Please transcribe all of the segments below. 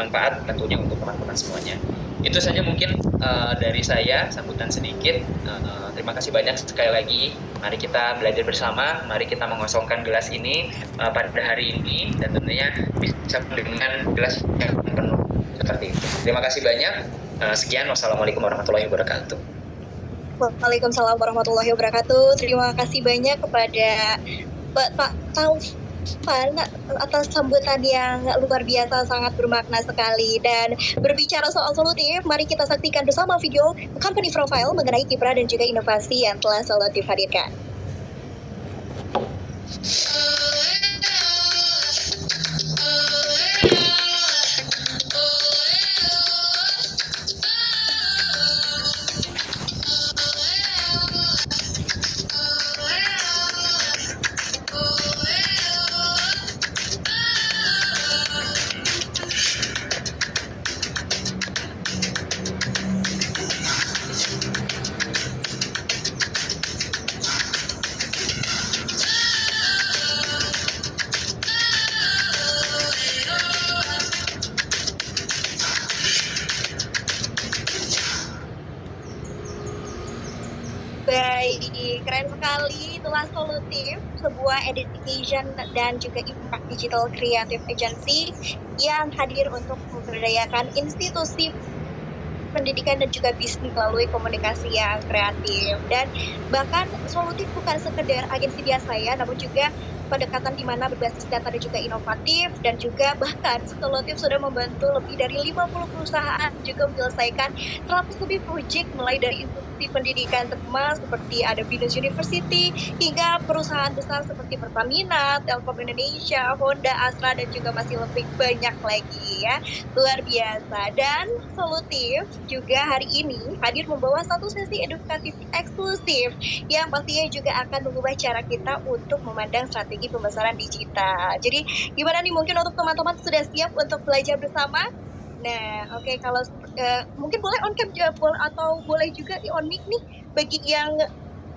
bermanfaat tentunya untuk teman-teman semuanya. Itu saja mungkin dari saya, sambutan sedikit. Terima kasih banyak sekali lagi. Mari kita belajar bersama, mari kita mengosongkan gelas ini pada hari ini, dan tentunya bisa dengan gelas yang penuh seperti itu. Terima kasih banyak. Sekian, wassalamualaikum warahmatullahi wabarakatuh. Waalaikumsalam warahmatullahi wabarakatuh. Terima kasih banyak kepada Pak Taufan atas sambutan yang luar biasa, sangat bermakna sekali. Dan berbicara soal solutif, mari kita saksikan bersama video company profile mengenai kiprah dan juga inovasi yang telah Solutif hadirkan. Baik, keren sekali. Itulah Solutif, sebuah education dan juga impact digital creative agency yang hadir untuk memberdayakan institusi pendidikan dan juga bisnis melalui komunikasi yang kreatif. Dan bahkan Solutif bukan sekedar agensi biasa ya, namun juga pendekatan di mana berbasis data dan juga inovatif, dan juga bahkan Solutif sudah membantu lebih dari 50 perusahaan juga menyelesaikan 100 lebih proyek mulai dari institusi pendidikan terutama seperti ada Binus University hingga perusahaan besar seperti Pertamina, Telkom Indonesia, Honda, Astra, dan juga masih lebih banyak lagi ya. Luar biasa. Dan Solutif juga hari ini hadir membawa satu sesi edukatif eksklusif yang pastinya juga akan mengubah cara kita untuk memandang strategi pembesaran digital. Jadi gimana nih, mungkin untuk teman-teman sudah siap untuk belajar bersama? Nah, oke, kalau mungkin boleh on cam atau boleh juga di on mic nih bagi yang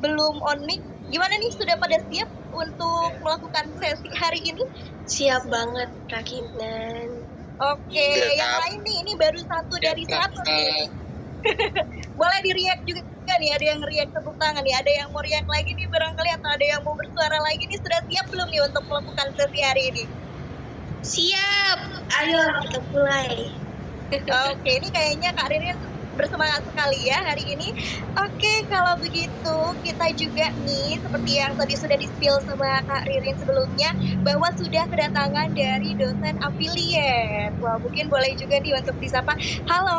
belum on mic. Gimana nih, sudah pada siap untuk melakukan sesi hari ini? Siap banget, Rakinan. Oke, yang lain nih, ini baru 1 dari 100 nih. Boleh di-react juga nih, ada yang react tepuk tangan nih, ada yang mau react lagi nih barangkali, atau ada yang mau bersuara lagi nih. Sudah siap belum nih untuk melakukan sesi hari ini? Siap, ayo kita mulai. Oke, ini kayaknya Kak Ririn bersemangat sekali ya hari ini. Oke, kalau begitu kita juga nih, seperti yang tadi sudah di-spill sama Kak Ririn sebelumnya, bahwa sudah kedatangan dari dosen affiliate. Wah, mungkin boleh juga nih untuk disapa. Halo.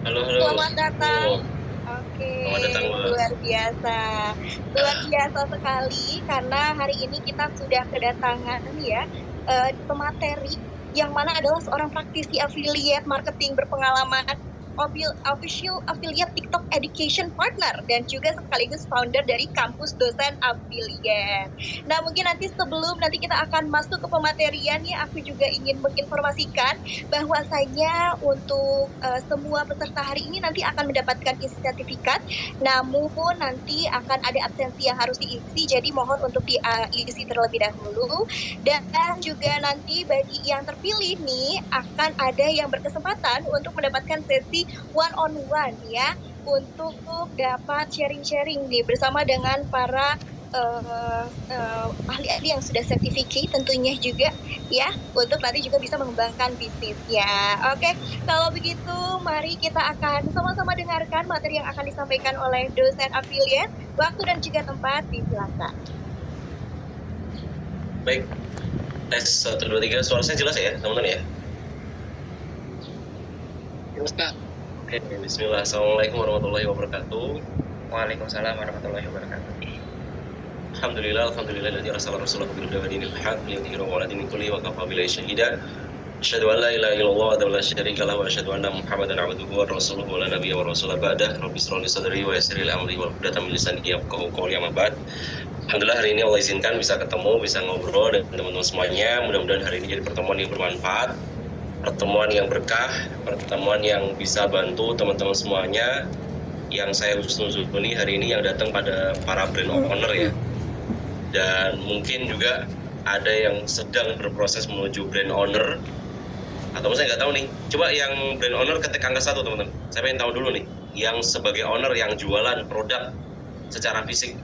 Halo. Selamat datang. Oke, luar biasa sekali, karena hari ini kita sudah kedatangan ya pemateri yang mana adalah seorang praktisi affiliate marketing berpengalaman, official affiliate TikTok education partner, dan juga sekaligus founder dari kampus dosen affiliate. Nah, mungkin nanti sebelum kita akan masuk ke pematerian ya, aku juga ingin menginformasikan bahwasanya untuk semua peserta hari ini nanti akan mendapatkan isi sertifikat, namun nanti akan ada absensi yang harus diisi, jadi mohon untuk diisi terlebih dahulu. Dan juga nanti bagi yang terpilih nih, akan ada yang berkesempatan untuk mendapatkan sesi one on one ya, untuk dapat sharing-sharing nih bersama dengan para ahli-ahli yang sudah sertifikat tentunya juga ya, untuk nanti juga bisa mengembangkan bisnisnya. Oke, kalau begitu mari kita akan sama-sama dengarkan materi yang akan disampaikan oleh dosen affiliate. Waktu dan juga tempat disilakan. Baik, tes 1, 2, 3, suara saya jelas ya teman-teman ya? Jelas Kak. Oke, bismillah. Assalamualaikum warahmatullahi wabarakatuh. Waalaikumsalam warahmatullahi wabarakatuh. Alhamdulillah alladzi arsala rasulahu bil huda wa dinil haq liyudhhirahu 'ala dini kulli wa kafa billahi shahida. Asyhadu an la ilaha illallah wa la syarika lahu wa asyhadu anna Muhammadan 'abduhu wa rasuluhu la nabiyya wa rasula ba'dah. Rabbi shrah li sadri wa yassir li amri wahlul min lisani yafqahu qawli, amma ba'd. Alhamdulillah hari ini Allah izinkan bisa ketemu, bisa ngobrol dengan teman-teman semuanya. Mudah-mudahan hari ini jadi pertemuan yang bermanfaat, pertemuan yang berkah, pertemuan yang bisa bantu teman-teman semuanya yang saya husnuzoni hari ini yang datang pada para brand owner ya. Dan mungkin juga ada yang sedang berproses menuju brand owner, atau saya nggak tahu nih. Coba yang brand owner ketik angka 1 teman-teman. Saya pengen tahu dulu nih, yang sebagai owner yang jualan produk secara fisik,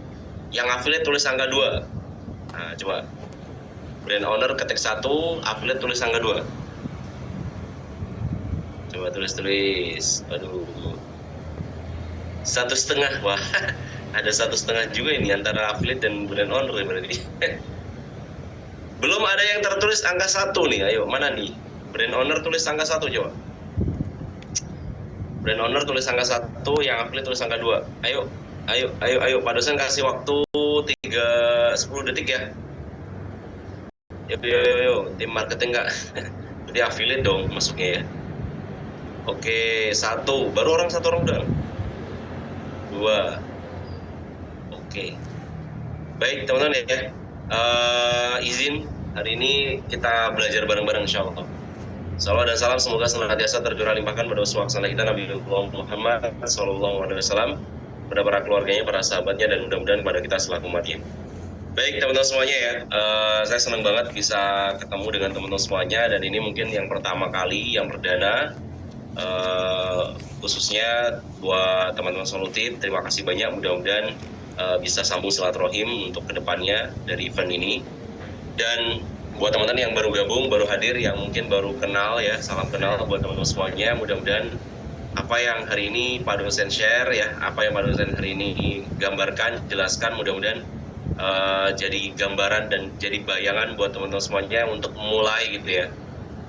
yang affiliate tulis angka 2. Nah, coba brand owner ketik 1, affiliate tulis angka 2. Coba tulis. Aduh, 1,5. Wah, ada 1,5 juga ini antara affiliate dan brand owner berarti. Belum ada yang tertulis angka 1 nih. Ayo, mana nih? Brand owner tulis angka 1 coba. Brand owner tulis angka 1, yang affiliate tulis angka 2. Ayo. Pak dosen kasih waktu 10 detik ya. Yo. Tim marketing nggak? Berarti affiliate dong masuknya ya. Oke, 1. Baru satu orang udah. 2. Oke. Baik teman-teman ya. Izin hari ini kita belajar bareng-bareng insyaallah. Salawat dan salam semoga senantiasa tercurah limpahkan pada uswah kita Nabi Muhammad SAW, pada para keluarganya, para sahabatnya, dan mudah-mudahan kepada kita selaku umatnya. Baik teman-teman semuanya ya, saya senang banget bisa ketemu dengan teman-teman semuanya, dan ini mungkin yang pertama kali, yang perdana, khususnya buat teman-teman solutif. Terima kasih banyak, mudah-mudahan bisa sambung silaturahim untuk kedepannya dari event ini. Dan buat teman-teman yang baru gabung, baru hadir, yang mungkin baru kenal ya, salam kenal buat teman-teman semuanya. Mudah-mudahan apa yang hari ini Pak dosen share ya, apa yang Pak dosen hari ini gambarkan, jelaskan, mudah-mudahan jadi gambaran dan jadi bayangan buat teman-teman semuanya untuk mulai gitu ya.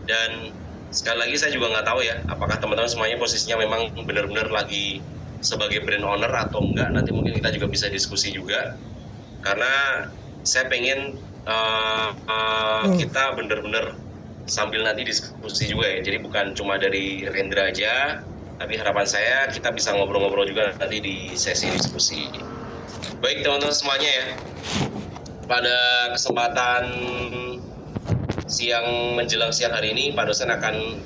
Dan sekali lagi saya juga nggak tahu ya, apakah teman-teman semuanya posisinya memang benar-benar lagi sebagai brand owner atau enggak. Nanti mungkin kita juga bisa diskusi juga, karena saya pengen kita benar-benar sambil nanti diskusi juga ya. Jadi bukan cuma dari Rendra aja, tapi harapan saya kita bisa ngobrol-ngobrol juga nanti di sesi diskusi. Baik teman-teman semuanya ya, pada kesempatan siang menjelang siang hari ini Pak dosen akan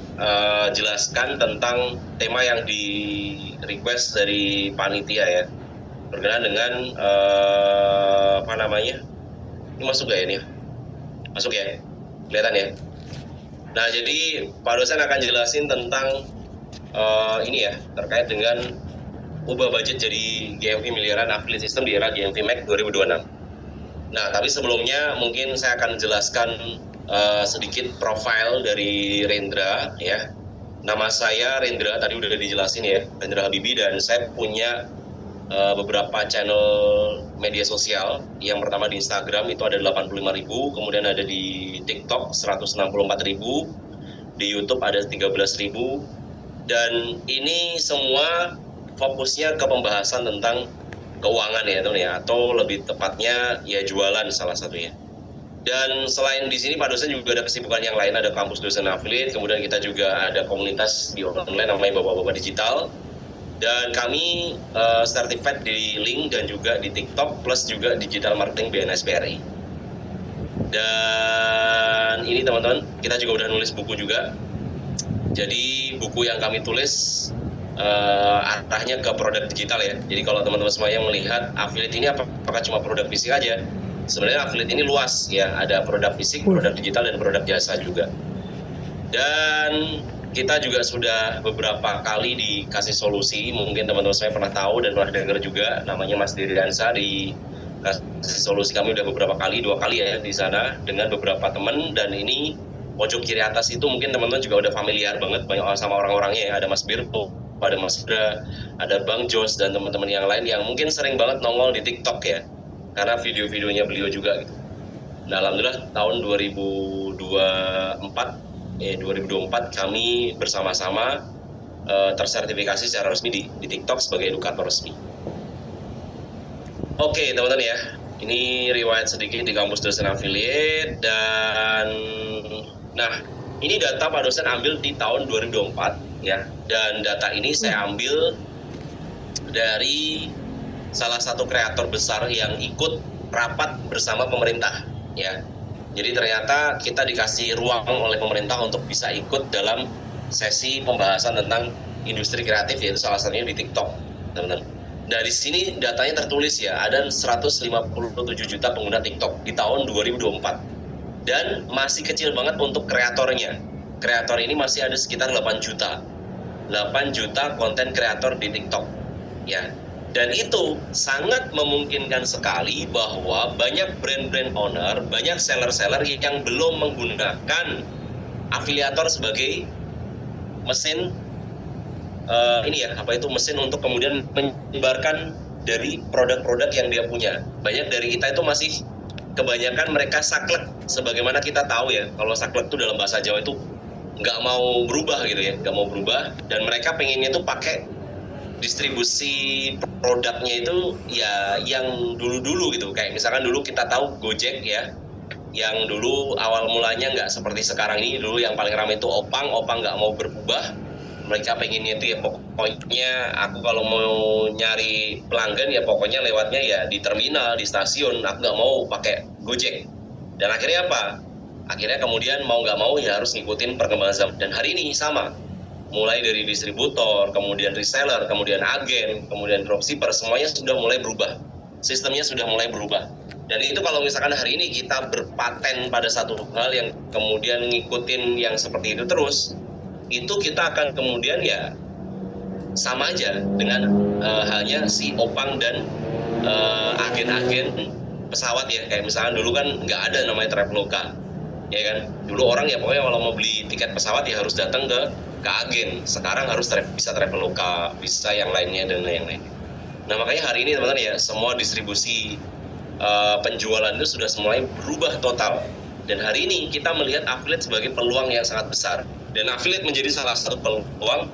jelaskan tentang tema yang di request dari panitia ya, berkenaan dengan apa namanya, ini masuk gak ya ini? Masuk ya? Kelihatan ya? Nah jadi Pak dosen akan jelasin tentang ini ya, terkait dengan ubah budget jadi GMV miliaran affiliate system di era GMV Max 2026. Nah tapi sebelumnya mungkin saya akan jelaskan sedikit profil dari Rendra ya. Nama saya Rendra, tadi udah dijelasin ya, Rendra Habibi, dan saya punya beberapa channel media sosial. Yang pertama di Instagram itu ada 85.000, kemudian ada di TikTok 164.000, di YouTube ada 13.000, dan ini semua fokusnya ke pembahasan tentang keuangan ya teman ya, atau lebih tepatnya ya jualan salah satunya. Dan selain di sini Pak dosen juga ada kesibukan yang lain, ada kampus dosen affiliate, kemudian kita juga ada komunitas di online namanya Bapak-Bapak Digital, dan kami certified di Link dan juga di TikTok, plus juga digital marketing BNS BRI. Dan ini teman-teman, kita juga udah nulis buku juga. Jadi buku yang kami tulis arahnya ke produk digital ya. Jadi kalau teman-teman semuanya melihat affiliate ini apakah cuma produk fisik aja? Sebenarnya affiliate ini luas ya, ada produk fisik, produk digital, dan produk jasa juga. Dan kita juga sudah beberapa kali dikasih solusi, mungkin teman-teman saya pernah tahu dan pernah dengar juga, namanya Mas Diri Dansa. Di kasih solusi kami udah beberapa kali, 2 kali ya di sana dengan beberapa teman. Dan ini pojok kiri atas itu mungkin teman-teman juga udah familiar banget banyak sama orang-orangnya ya. Ada Mas Birpo, ada Mas Bra, ada Bang Jos, dan teman-teman yang lain yang mungkin sering banget nongol di TikTok ya, karena video-videonya beliau juga gitu. Nah alhamdulillah tahun 2024 kami bersama-sama tersertifikasi secara resmi di TikTok sebagai edukator resmi. Oke teman-teman ya, ini riwayat sedikit di kampus dosen affiliate. Dan nah ini data Pak dosen ambil di tahun 2024 ya, dan data ini saya ambil dari salah satu kreator besar yang ikut rapat bersama pemerintah ya. Jadi ternyata kita dikasih ruang oleh pemerintah untuk bisa ikut dalam sesi pembahasan tentang industri kreatif, yaitu salah satunya di TikTok, teman-teman. Dari sini datanya tertulis ya, ada 157 juta pengguna TikTok di tahun 2024. dan masih kecil banget untuk kreatornya. Kreator ini masih ada sekitar 8 juta konten kreator di TikTok ya. Dan itu sangat memungkinkan sekali bahwa banyak brand-brand owner, banyak seller-seller yang belum menggunakan afiliator sebagai mesin mesin untuk kemudian menyebarkan dari produk-produk yang dia punya. Banyak dari kita itu masih kebanyakan mereka saklek, sebagaimana kita tahu ya, kalau saklek itu dalam bahasa Jawa itu nggak mau berubah gitu ya, nggak mau berubah, dan mereka pengennya itu pakai distribusi produknya itu ya yang dulu-dulu gitu. Kayak misalkan dulu kita tahu Gojek ya, yang dulu awal mulanya nggak seperti sekarang ini. Dulu yang paling ramai itu Opang nggak mau berubah. Mereka pengennya itu ya pokoknya aku kalau mau nyari pelanggan ya pokoknya lewatnya ya di terminal, di stasiun, aku nggak mau pakai Gojek. Dan akhirnya apa? Akhirnya kemudian mau nggak mau ya harus ngikutin perkembangan zaman. Dan hari ini sama, mulai dari distributor, kemudian reseller, kemudian agen, kemudian dropshipper, semuanya sudah mulai berubah. Sistemnya sudah mulai berubah. Dan itu kalau misalkan hari ini kita berpaten pada satu hal yang kemudian ngikutin yang seperti itu terus, itu kita akan kemudian ya sama aja dengan halnya si Opang dan agen-agen pesawat ya. Kayak misalkan dulu kan nggak ada namanya Traveloka, ya kan. Dulu orang ya pokoknya kalau mau beli tiket pesawat ya harus datang ke agen. Sekarang harus bisa Traveloka, bisa yang lainnya dan yang lainnya. Nah makanya hari ini teman-teman ya, semua distribusi penjualan itu sudah mulai berubah total. Dan hari ini kita melihat affiliate sebagai peluang yang sangat besar. Dan affiliate menjadi salah satu peluang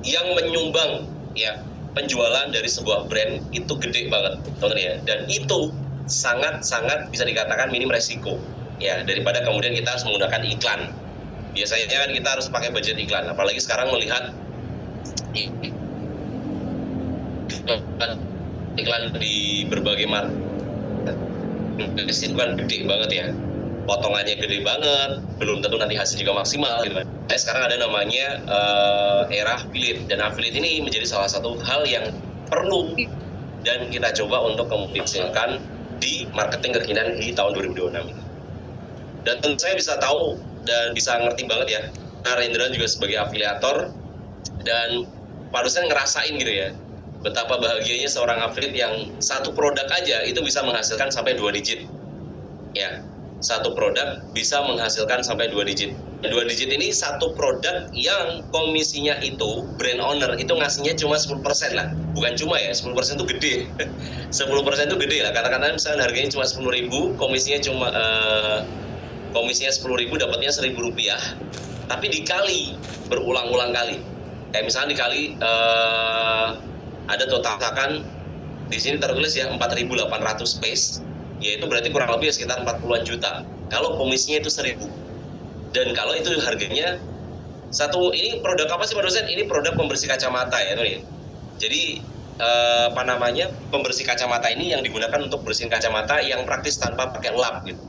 yang menyumbang ya penjualan dari sebuah brand itu gede banget, teman-teman ya. Dan itu sangat-sangat bisa dikatakan minim resiko ya, daripada kemudian kita harus menggunakan iklan. Biasanya kan kita harus pakai budget iklan, apalagi sekarang melihat iklan di berbagai market itu kan gede banget ya, potongannya gede banget, belum tentu nanti hasil juga maksimal gitu kan. Sekarang ada namanya era affiliate, dan affiliate ini menjadi salah satu hal yang perlu dan kita coba untuk memfungsikan di marketing kekinian di tahun 2026 ini. Dan tentu saya bisa tahu dan bisa ngerti banget ya, Narendra juga sebagai afiliator, dan Pak dosen ngerasain gitu ya, betapa bahagianya seorang affiliate yang satu produk aja itu bisa menghasilkan sampai 2 digit ya. Satu produk bisa menghasilkan sampai 2 digit. 2 digit ini satu produk yang komisinya itu brand owner itu ngasihnya cuma 10% lah. Bukan cuma ya, 10% itu gede. 10% itu gede lah. Katakanlah misalnya harganya cuma 10.000, komisinya 10.000, dapatnya 1.000 rupiah, tapi dikali berulang-ulang kali. Kayak misalnya dikali ada total misalkan di sini tertulis ya 4.800 space, yaitu berarti kurang lebih sekitar 40-an juta. Kalau komisinya itu 1.000. Dan kalau itu harganya satu, ini produk apa sih Pak dosen? Ini produk pembersih kacamata ya tuh ya. Jadi pembersih kacamata ini yang digunakan untuk bersihin kacamata yang praktis tanpa pakai lap gitu.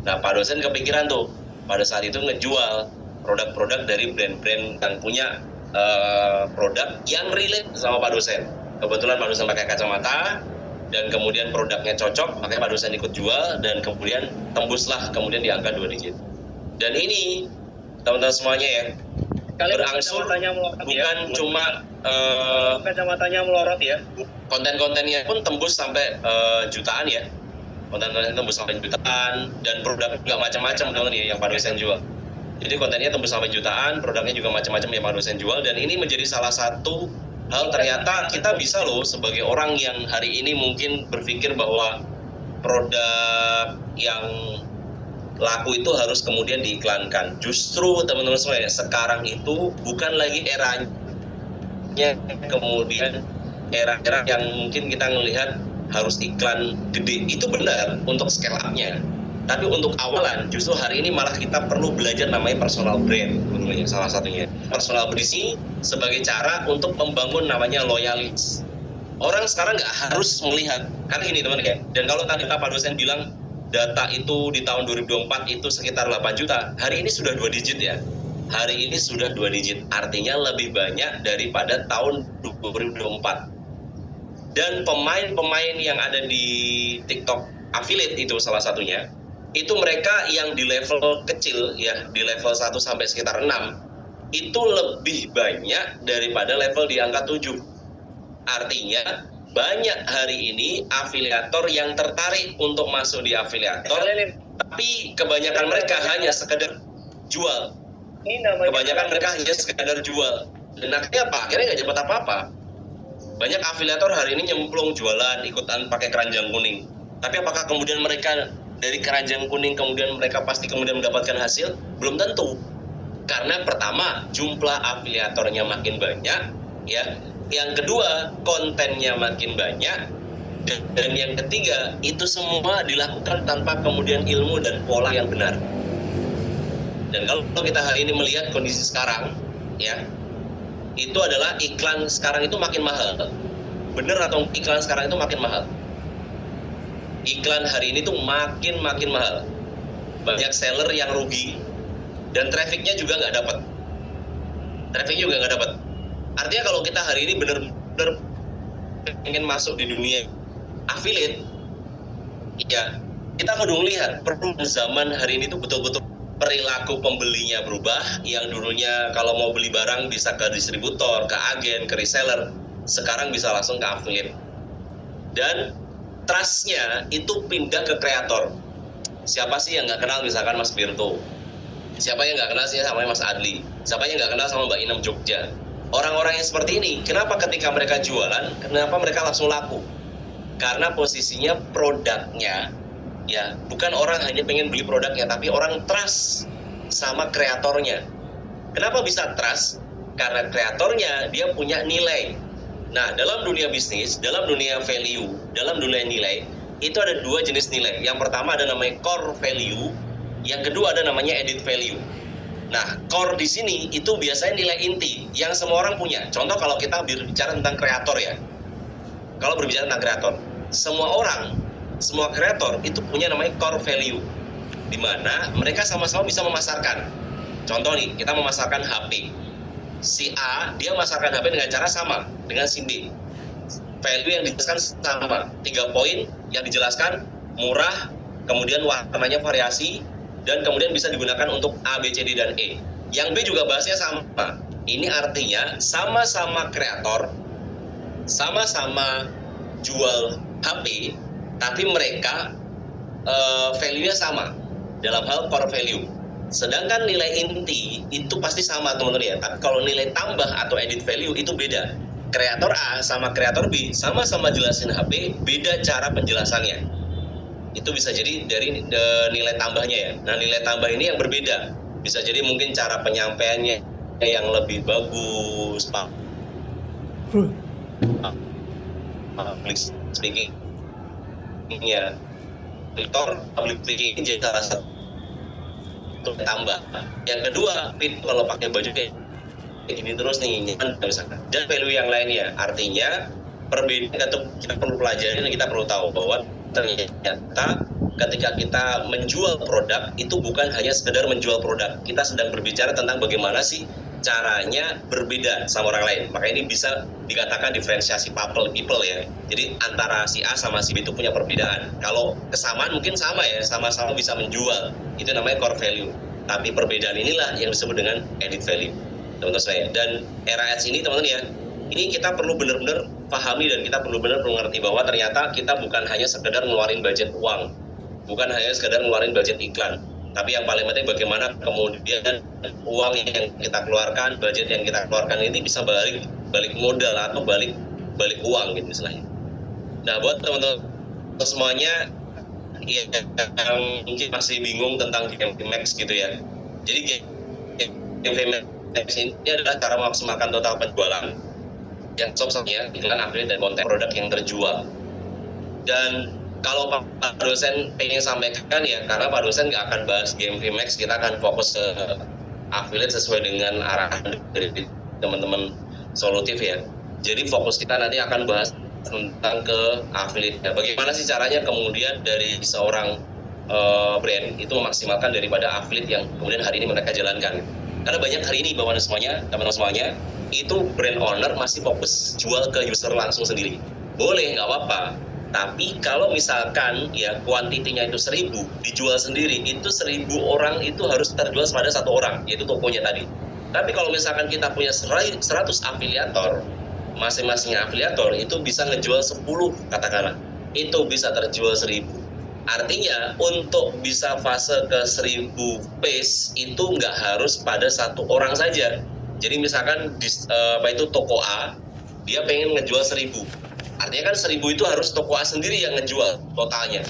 Nah Pak dosen kepikiran tuh pada saat itu ngejual produk-produk dari brand-brand yang punya produk yang relate sama Pak dosen. Kebetulan Pak dosen pakai kacamata dan kemudian produknya cocok, makanya Pak dosen ikut jual dan kemudian tembuslah kemudian di angka 2 digit. Dan ini teman-teman semuanya ya, berangsur bukan cuma kacamatanya melorot ya, konten-kontennya pun tembus sampai jutaan ya. Konten-konten tembus sampai jutaan, dan produknya juga macam-macam teman-teman ya yang Pak dosen jual. Jadi kontennya tembus sampai jutaan, produknya juga macam-macam yang Pak dosen jual, dan ini menjadi salah satu hal ternyata kita bisa loh sebagai orang yang hari ini mungkin berpikir bahwa produk yang laku itu harus kemudian diiklankan. Justru teman-teman semua ya, sekarang itu bukan lagi eranya kemudian era-era yang mungkin kita melihat harus iklan gede. Itu benar untuk scale up-nya. Tapi untuk awalan, justru hari ini malah kita perlu belajar namanya personal brand, salah satunya. Personal brand ini sebagai cara untuk membangun namanya loyalis. Orang sekarang nggak harus melihat, karena ini teman-teman ya. Dan kalau tadi Pak dosen bilang data itu di tahun 2024 itu sekitar 8 juta, hari ini sudah 2 digit ya. Hari ini sudah 2 digit, artinya lebih banyak daripada tahun 2024. Dan pemain-pemain yang ada di TikTok affiliate itu salah satunya, itu mereka yang di level kecil ya, di level 1 sampai sekitar 6 itu lebih banyak daripada level di angka 7. Artinya banyak hari ini afiliator yang tertarik untuk masuk di afiliator, tapi kebanyakan mereka hanya sekedar jual. Kebanyakan mereka hanya sekedar jual. Dan akhirnya apa? Akhirnya nggak dapat apa-apa. Banyak afiliator hari ini nyemplung jualan, ikutan pakai keranjang kuning. Tapi apakah kemudian mereka dari keranjang kuning kemudian mereka pasti kemudian mendapatkan hasil? Belum tentu. Karena pertama, jumlah afiliatornya makin banyak, ya. Yang kedua, kontennya makin banyak. Dan yang ketiga, itu semua dilakukan tanpa kemudian ilmu dan pola yang benar. Dan kalau kita hari ini melihat kondisi sekarang, ya, itu adalah iklan sekarang itu makin mahal. Bener atau iklan sekarang itu makin mahal? Iklan hari ini tuh makin mahal. Banyak seller yang rugi dan trafficnya juga nggak dapat. Artinya kalau kita hari ini bener-bener ingin masuk di dunia affiliate, ya kita kudu lihat perlu zaman hari ini tuh betul-betul perilaku pembelinya berubah. Yang dulunya kalau mau beli barang bisa ke distributor, ke agen, ke reseller, sekarang bisa langsung ke affiliate. Dan trustnya itu pindah ke kreator. Siapa sih yang nggak kenal misalkan Mas Birto? Siapa yang nggak kenal sih sama Mas Adli? Siapa yang nggak kenal sama Mbak Inem Jogja? Orang-orang yang seperti ini, kenapa ketika mereka jualan, kenapa mereka langsung laku? Karena posisinya produknya, ya bukan orang hanya pengen beli produknya, tapi orang trust sama kreatornya. Kenapa bisa trust? Karena kreatornya dia punya nilai. Nah, dalam dunia bisnis, dalam dunia value, dalam dunia nilai, itu ada dua jenis nilai. Yang pertama ada namanya core value, yang kedua ada namanya added value. Nah, core di sini itu biasanya nilai inti yang semua orang punya. Contoh kalau kita berbicara tentang kreator ya. Kalau berbicara tentang kreator, semua orang, semua kreator itu punya namanya core value, di mana mereka sama-sama bisa memasarkan. Contoh nih, kita memasarkan HP. Si A, dia memasarkan HP dengan cara sama dengan si B. Value yang dijelaskan sama, 3 poin yang dijelaskan, murah, kemudian warnanya variasi, dan kemudian bisa digunakan untuk A, B, C, D, dan E. Yang B juga bahasnya sama. Ini artinya sama-sama kreator, sama-sama jual HP, tapi mereka value-nya sama dalam hal core value. Sedangkan nilai inti itu pasti sama teman-teman ya. Tapi kalau nilai tambah atau added value itu beda. Kreator A sama kreator B sama-sama jelasin HP, beda cara penjelasannya. Itu bisa jadi dari nilai tambahnya ya. Nah, nilai tambah ini yang berbeda. Bisa jadi mungkin cara penyampaiannya yang lebih bagus, public speaking ya, public speaking jadi salah satu tambah. Yang kedua, kalau pakai baju kayak gini terus nih nyaman misalkan. Dan value yang lainnya, artinya perbedaan itu kita perlu pelajari dan kita perlu tahu bahwa ternyata ketika kita menjual produk itu bukan hanya sekedar menjual produk, kita sedang berbicara tentang bagaimana sih caranya berbeda sama orang lain. Maka ini bisa dikatakan diferensiasi people ya. Jadi antara si A sama si B itu punya perbedaan. Kalau kesamaan mungkin sama ya, sama-sama bisa menjual, itu namanya core value. Tapi perbedaan inilah yang disebut dengan added value, teman-teman saya. Dan era ads ini teman-teman ya, ini kita perlu benar-benar pahami dan kita perlu benar mengerti bahwa ternyata kita bukan hanya sekedar ngeluarin budget uang, bukan hanya sekedar ngeluarin budget iklan, tapi yang paling penting bagaimana kemudian uang yang kita keluarkan, budget yang kita keluarkan ini bisa balik modal atau balik uang gitu istilahnya. Nah, buat teman-teman semuanya yang mungkin masih bingung tentang GMVMax gitu ya. Jadi GMVMax ini adalah cara memaksimalkan total penjualan yang sosoknya iklan, affiliate, dan konten produk yang terjual. Dan kalau Pak dosen ingin sampaikan ya, karena Pak dosen nggak akan bahas GMVMax, kita akan fokus ke affiliate sesuai dengan arahan dari teman-teman solutif ya. Jadi fokus kita nanti akan bahas tentang ke affiliate. Ya, bagaimana sih caranya kemudian dari seorang brand itu memaksimalkan daripada affiliate yang kemudian hari ini mereka jalankan. Karena banyak hari ini teman-teman semuanya itu brand owner masih fokus jual ke user langsung sendiri. Boleh, nggak apa-apa. Tapi kalau misalkan ya kuantitinya itu 1000, dijual sendiri, itu 1000 orang itu harus terjual pada satu orang, yaitu tokonya tadi. Tapi kalau misalkan kita punya 100 afiliator, masing-masing afiliator itu bisa ngejual 10 katakanlah, itu bisa terjual 1000. Artinya untuk bisa fase ke 1000 piece itu nggak harus pada satu orang saja. Jadi misalkan toko A, dia pengen ngejual 1000. Artinya kan 1000 itu harus toko A sendiri yang ngejual totalnya.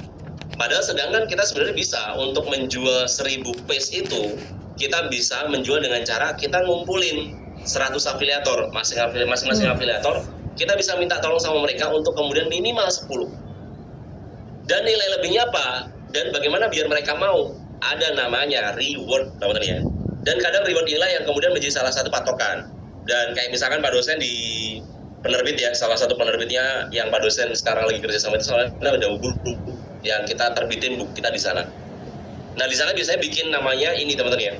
Padahal sedangkan kita sebenarnya bisa untuk menjual 1000 piece itu, kita bisa menjual dengan cara kita ngumpulin 100 afiliator, masing-masing afiliator, kita bisa minta tolong sama mereka untuk kemudian minimal 10. Dan nilai lebihnya apa? Dan bagaimana biar mereka mau? Ada namanya reward, teman-teman ya. Dan kadang reward inilah yang kemudian menjadi salah satu patokan. Dan kayak misalkan Pak dosen di penerbit ya, salah satu penerbitnya yang Pak dosen sekarang lagi kerja sama itu soalnya ada buku yang kita terbitin buku kita di sana. Nah di sana biasanya bikin namanya ini teman-teman ya,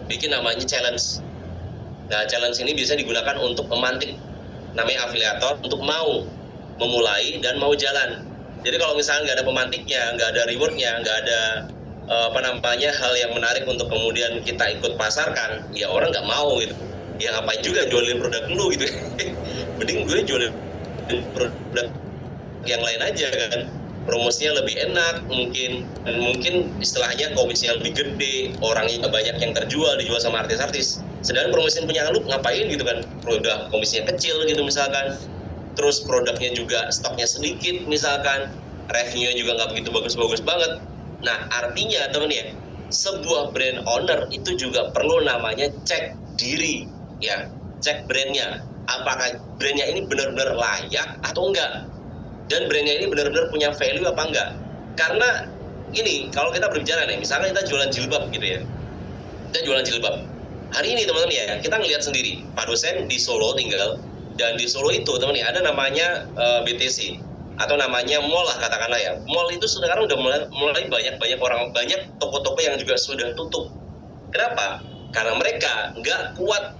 bikin namanya challenge. Nah challenge ini biasanya digunakan untuk memantik namanya afiliator untuk mau memulai dan mau jalan. Jadi kalau misalnya nggak ada pemantiknya, nggak ada rewardnya, nggak ada hal yang menarik untuk kemudian kita ikut pasarkan, ya orang nggak mau gitu. Ya ngapain juga jualin produk lu gitu. Mending gue jualin produk yang lain aja kan, promosinya lebih enak mungkin istilahnya komisinya lebih gede, orangnya banyak yang terjual, dijual sama artis-artis. Sedangkan promosiin punya lu ngapain gitu kan, produk komisinya kecil gitu misalkan, terus produknya juga stoknya sedikit misalkan, revenue-nya juga nggak begitu bagus-bagus banget. Nah artinya temen ya, sebuah brand owner itu juga perlu namanya cek diri ya, cek brandnya, apakah brandnya ini benar-benar layak atau enggak, dan brandnya ini benar-benar punya value apa enggak. Karena ini kalau kita berbicara nih, misalnya kita jualan jilbab gitu ya, kita jualan jilbab hari ini teman-teman ya, kita ngelihat sendiri Pak dosen di Solo tinggal, dan di Solo itu teman ya ada namanya BTC atau namanya mall lah katakanlah ya. Mall itu sekarang udah mulai banyak toko-toko yang juga sudah tutup. Kenapa? Karena mereka nggak kuat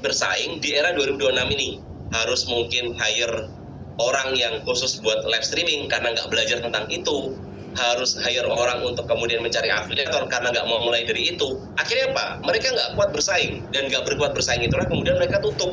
bersaing di era 2026 ini. Harus mungkin hire orang yang khusus buat live streaming karena nggak belajar tentang itu, harus hire orang untuk kemudian mencari afiliator karena nggak mau mulai dari itu. Akhirnya apa? Mereka nggak kuat bersaing, dan nggak berkuat bersaing itulah kemudian mereka tutup.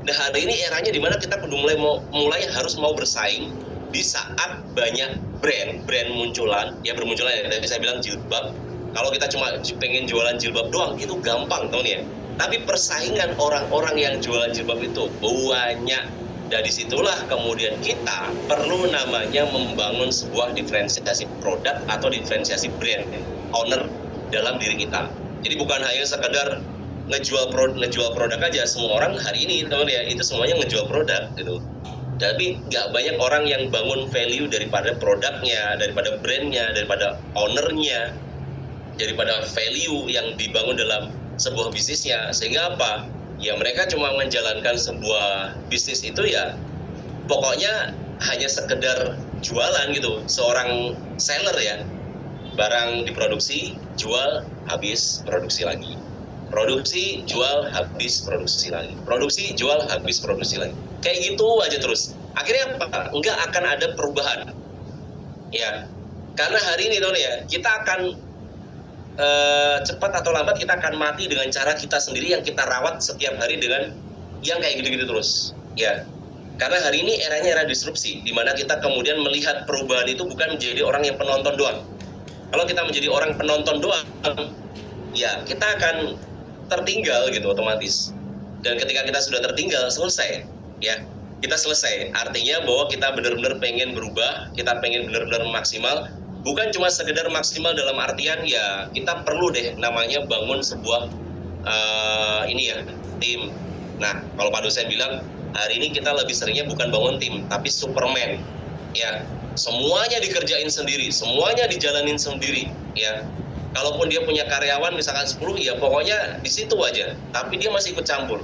Nah hari ini eranya dimana kita kudu mulai harus mau bersaing di saat banyak brand munculan ya, bermunculan ya. Tadi saya bilang jilbab, kalau kita cuma pengen jualan jilbab doang itu gampang teman ya. Tapi persaingan orang-orang yang jualan jilbab itu banyak. Dan disitulah kemudian kita perlu namanya membangun sebuah diferensiasi produk atau diferensiasi brand owner dalam diri kita. Jadi bukan hanya sekedar ngejual produk aja. Semua orang hari ini teman ya, itu semuanya ngejual produk gitu. Tapi nggak banyak orang yang bangun value daripada produknya, daripada brandnya, daripada ownernya, daripada value yang dibangun dalam sebuah bisnisnya. Sehingga apa? Ya mereka cuma menjalankan sebuah bisnis itu ya pokoknya hanya sekedar jualan gitu. Seorang seller ya, barang diproduksi, jual, habis, produksi lagi. Produksi, jual, habis, produksi lagi. Produksi, jual, habis, produksi lagi. Kayak gitu aja terus. Akhirnya apa? Nggak akan ada perubahan. Ya, karena hari ini ya, kita akan cepat atau lambat kita akan mati dengan cara kita sendiri yang kita rawat setiap hari dengan yang kayak gitu-gitu terus ya. Karena hari ini eranya era disrupsi, di mana kita kemudian melihat perubahan itu bukan menjadi orang yang penonton doang. Kalau kita menjadi orang penonton doang, ya kita akan tertinggal gitu otomatis. Dan ketika kita sudah tertinggal, selesai ya, kita selesai. Artinya bahwa kita benar-benar pengen berubah, kita pengen benar-benar maksimal. Bukan cuma sekedar maksimal dalam artian ya kita perlu deh namanya bangun sebuah tim. Nah kalau Pak dosen bilang hari ini kita lebih seringnya bukan bangun tim tapi Superman ya, semuanya dikerjain sendiri, semuanya dijalanin sendiri ya. Kalaupun dia punya karyawan misalkan 10 ya pokoknya di situ aja, tapi dia masih ikut campur.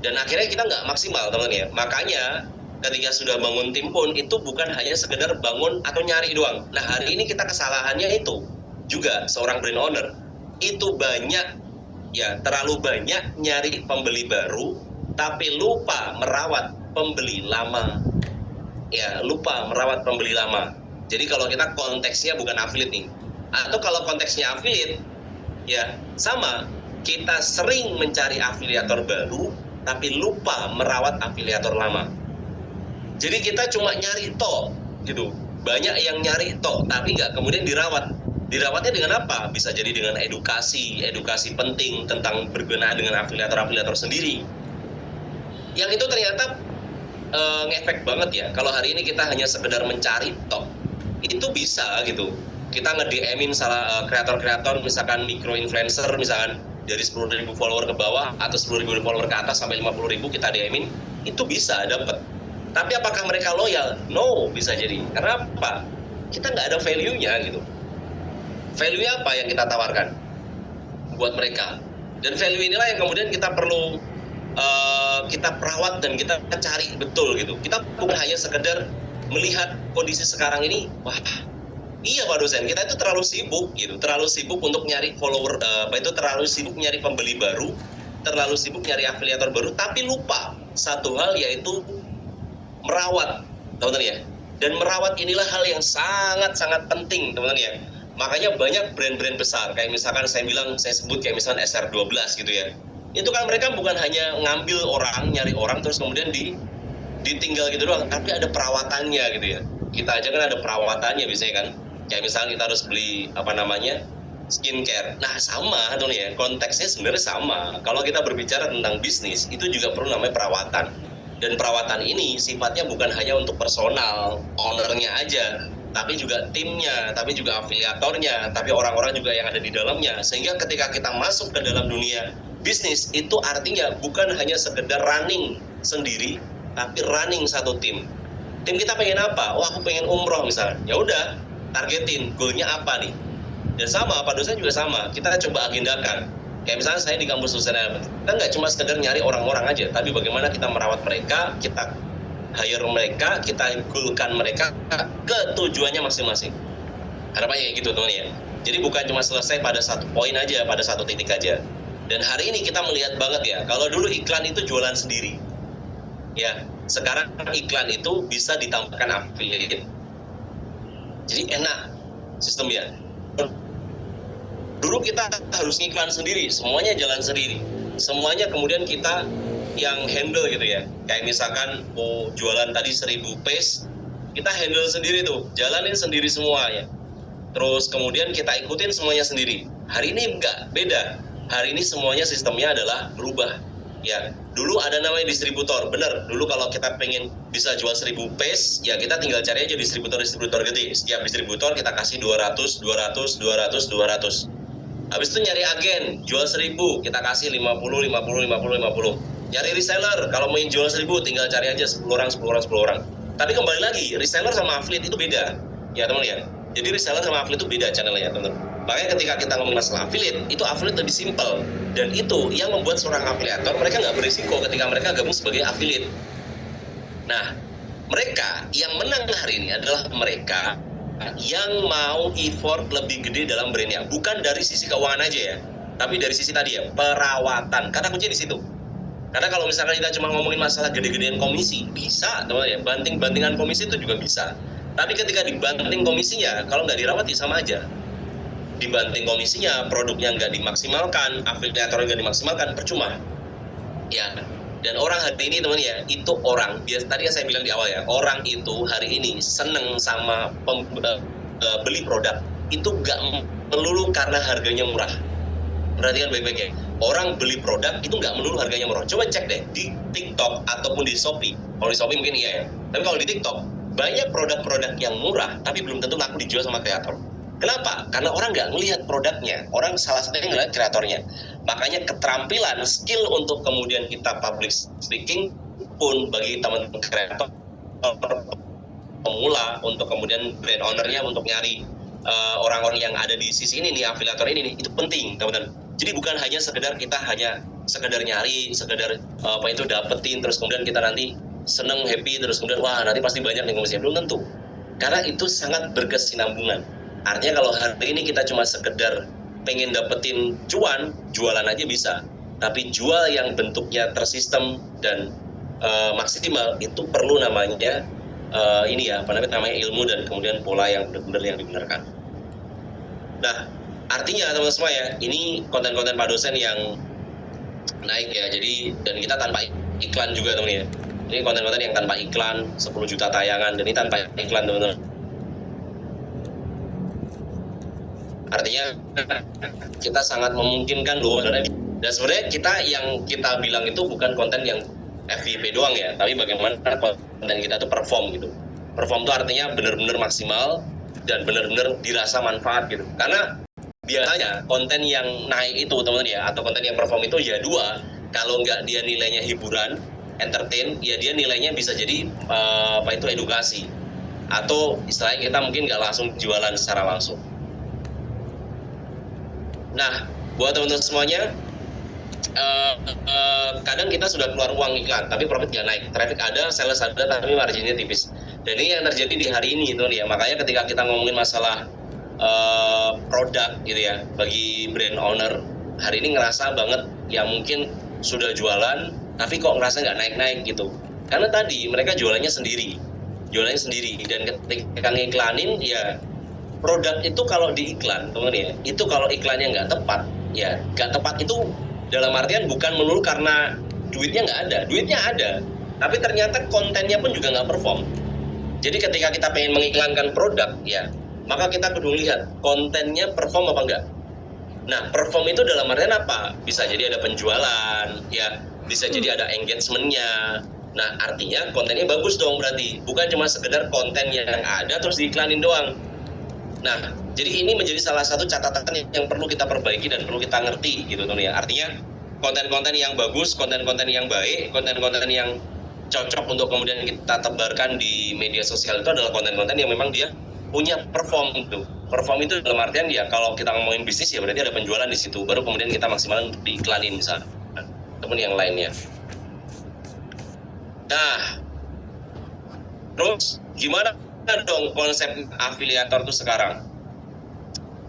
Dan akhirnya kita nggak maksimal teman ya. Makanya ketika sudah bangun tim pun itu bukan hanya sekedar bangun atau nyari doang. Nah hari ini kita kesalahannya itu juga seorang brand owner itu banyak ya, terlalu banyak nyari pembeli baru tapi lupa merawat pembeli lama. ya lupa merawat pembeli lama. Jadi kalau kita konteksnya bukan affiliate nih, atau kalau konteksnya affiliate, ya sama, kita sering mencari afiliator baru, tapi lupa merawat afiliator lama. Jadi kita cuma nyari tok, gitu. Banyak yang nyari tok, tapi nggak kemudian dirawat. Dirawatnya dengan apa? Bisa jadi dengan edukasi penting tentang berkenaan dengan afiliator-afiliator sendiri. Yang itu ternyata ngefek banget ya. Kalau hari ini kita hanya sekedar mencari tok, itu bisa gitu. Kita nge-DM-in salah kreator-kreator, misalkan micro-influencer, misalkan dari 10.000 follower ke bawah atau 10.000 follower ke atas sampai 50.000 kita DM-in, itu bisa dapet. Tapi apakah mereka loyal? No, bisa jadi. Karena apa? Kita nggak ada value-nya gitu. Value-nya apa yang kita tawarkan buat mereka? Dan value inilah yang kemudian kita perlu kita perawat dan kita cari betul gitu. Kita bukan hanya sekedar melihat kondisi sekarang ini, wah iya Pak dosen, kita itu terlalu sibuk gitu, terlalu sibuk untuk nyari follower, terlalu sibuk nyari pembeli baru, terlalu sibuk nyari afiliator baru, tapi lupa satu hal, yaitu merawat, teman-teman ya. Dan merawat inilah hal yang sangat-sangat penting, teman-teman ya. Makanya banyak brand-brand besar, kayak misalkan saya sebut kayak misalkan SR12 gitu ya. Itu kan mereka bukan hanya ngambil orang, nyari orang, terus kemudian ditinggal gitu doang, tapi ada perawatannya gitu ya. Kita aja kan ada perawatannya biasanya kan. Kayak misalnya kita harus beli skincare. Nah sama teman ya, konteksnya sebenarnya sama. Kalau kita berbicara tentang bisnis, itu juga perlu namanya perawatan. Dan perawatan ini sifatnya bukan hanya untuk personal, ownernya aja, tapi juga timnya, tapi juga afiliatornya, tapi orang-orang juga yang ada di dalamnya. Sehingga ketika kita masuk ke dalam dunia bisnis, itu artinya bukan hanya sekedar running sendiri, tapi running satu tim. Tim kita pengen apa? Wah, aku pengen umroh misalnya. Ya udah, targetin goalnya apa nih. Dan sama, Pak dosen juga sama. Kita coba agendakan. Kayak misalnya saya di kampus dosen, kita nggak cuma sekedar nyari orang-orang aja, tapi bagaimana kita merawat mereka, kita hire mereka, kita goalkan mereka ke tujuannya masing-masing. Harapannya kayak gitu teman ya. Jadi bukan cuma selesai pada satu poin aja, pada satu titik aja. Dan hari ini kita melihat banget ya, kalau dulu iklan itu jualan sendiri. Ya, sekarang iklan itu bisa ditambahkan affiliate. Jadi enak sistemnya. Dulu kita harus ngiklan sendiri, semuanya jalan sendiri. Semuanya kemudian kita yang handle gitu ya. Kayak misalkan mau jualan tadi 1000 piece, kita handle sendiri tuh, jalanin sendiri semua ya. Terus kemudian kita ikutin semuanya sendiri. Hari ini enggak, beda. Hari ini semuanya sistemnya adalah berubah. Ya, dulu ada namanya distributor. Bener, dulu kalau kita pengen bisa jual 1000 piece, ya kita tinggal cari aja distributor gede. Setiap distributor kita kasih 200. Habis itu nyari agen, jual 1000, kita kasih 50. Nyari reseller, kalau mau jual 1000, tinggal cari aja 10 orang. Tapi kembali lagi, reseller sama affiliate itu beda. Ya teman ya. Jadi reseller sama affiliate itu beda channelnya, teman-teman. Makanya ketika kita ngomong masalah affiliate, itu affiliate lebih simpel. Dan itu yang membuat seorang afiliator, mereka nggak berisiko ketika mereka gabung sebagai affiliate. Nah, mereka yang menang hari ini adalah mereka yang mau effort lebih gede dalam brandnya. Bukan dari sisi keuangan aja ya, tapi dari sisi tadi ya, perawatan. Kata kunci di situ. Karena kalau misalkan kita cuma ngomongin masalah gede-gedean komisi, bisa teman ya, banting-bantingan komisi itu juga bisa. Tapi ketika dibanting komisinya, kalau nggak dirawat ya sama aja. Dibanting komisinya, produknya nggak dimaksimalkan, afiliatornya nggak dimaksimalkan, percuma. Ya, dan orang hari ini teman ya, itu orang, tadi yang saya bilang di awal ya, orang itu hari ini seneng sama beli produk, itu nggak melulu karena harganya murah. Perhatikan baik-baik ya, orang beli produk itu nggak melulu harganya murah. Coba cek deh, di TikTok ataupun di Shopee. Kalau di Shopee mungkin iya ya, tapi kalau di TikTok, banyak produk-produk yang murah, tapi belum tentu laku dijual sama kreator. Kenapa? Karena orang nggak ngelihat produknya, orang salah satunya ngelihat kreatornya. Makanya keterampilan, skill untuk kemudian kita public speaking pun bagi teman-teman kreator pemula, untuk kemudian brand ownernya untuk nyari orang-orang yang ada di sisi ini nih, afiliator ini nih, itu penting teman-teman. Jadi bukan hanya sekedar kita hanya sekedar nyari, sekedar dapetin, terus kemudian kita nanti seneng, happy, terus kemudian wah nanti pasti banyak nih komisinya. Belum tentu. Karena itu sangat berkesinambungan. Artinya kalau hari ini kita cuma sekedar pengen dapetin cuan, jualan aja bisa. Tapi jual yang bentuknya tersistem dan maksimal, itu perlu namanya ini ya, namanya ilmu dan kemudian pola yang benar-benar yang dibenarkan. Nah, artinya teman-teman semua ya, ini konten-konten Pak dosen yang naik ya. Jadi dan kita tanpa iklan juga teman-teman ya. Ini konten-konten yang tanpa iklan, 10 juta tayangan, dan ini tanpa iklan teman-teman. Artinya kita sangat memungkinkan loh. Dan sebenarnya yang kita bilang itu bukan konten yang FYP doang ya, tapi bagaimana konten kita itu perform gitu. Perform itu artinya benar-benar maksimal dan benar-benar dirasa manfaat gitu. Karena biasanya konten yang naik itu teman-teman ya, atau konten yang perform itu ya dua, kalau nggak dia nilainya hiburan, entertain, ya dia nilainya bisa jadi edukasi, atau istilahnya kita mungkin nggak langsung jualan secara langsung. Nah, buat teman-teman semuanya, kadang kita sudah keluar uang iklan, tapi profit nggak naik. Traffic ada, sales ada, tapi marginnya tipis. Dan ini yang terjadi di hari ini, teman ya. Makanya ketika kita ngomongin masalah produk gitu ya, bagi brand owner hari ini ngerasa banget ya mungkin sudah jualan, tapi kok ngerasa nggak naik-naik gitu. Karena tadi mereka jualannya sendiri, dan ketika ngiklanin ya. Produk itu kalau diiklan, teman ya, itu kalau iklannya nggak tepat, ya nggak tepat itu dalam artian bukan melulu karena duitnya ada, tapi ternyata kontennya pun juga nggak perform. Jadi ketika kita pengen mengiklankan produk, ya maka kita kudu lihat kontennya perform apa enggak. Nah, perform itu dalam artian apa? Bisa jadi ada penjualan, ya bisa jadi ada engagement-nya. Nah, artinya kontennya bagus dong berarti, bukan cuma sekedar konten yang ada terus diiklanin doang. Nah, jadi ini menjadi salah satu catatan yang perlu kita perbaiki dan perlu kita ngerti gitu teman ya. Artinya konten-konten yang bagus, konten-konten yang baik, konten-konten yang cocok untuk kemudian kita tebarkan di media sosial itu adalah konten-konten yang memang dia punya perform gitu. Perform itu dalam artian ya kalau kita ngomongin bisnis ya berarti ada penjualan di situ, baru kemudian kita maksimalkan untuk diiklanin misalnya. Teman yang lainnya. Nah, terus gimana dong konsep afiliator itu sekarang?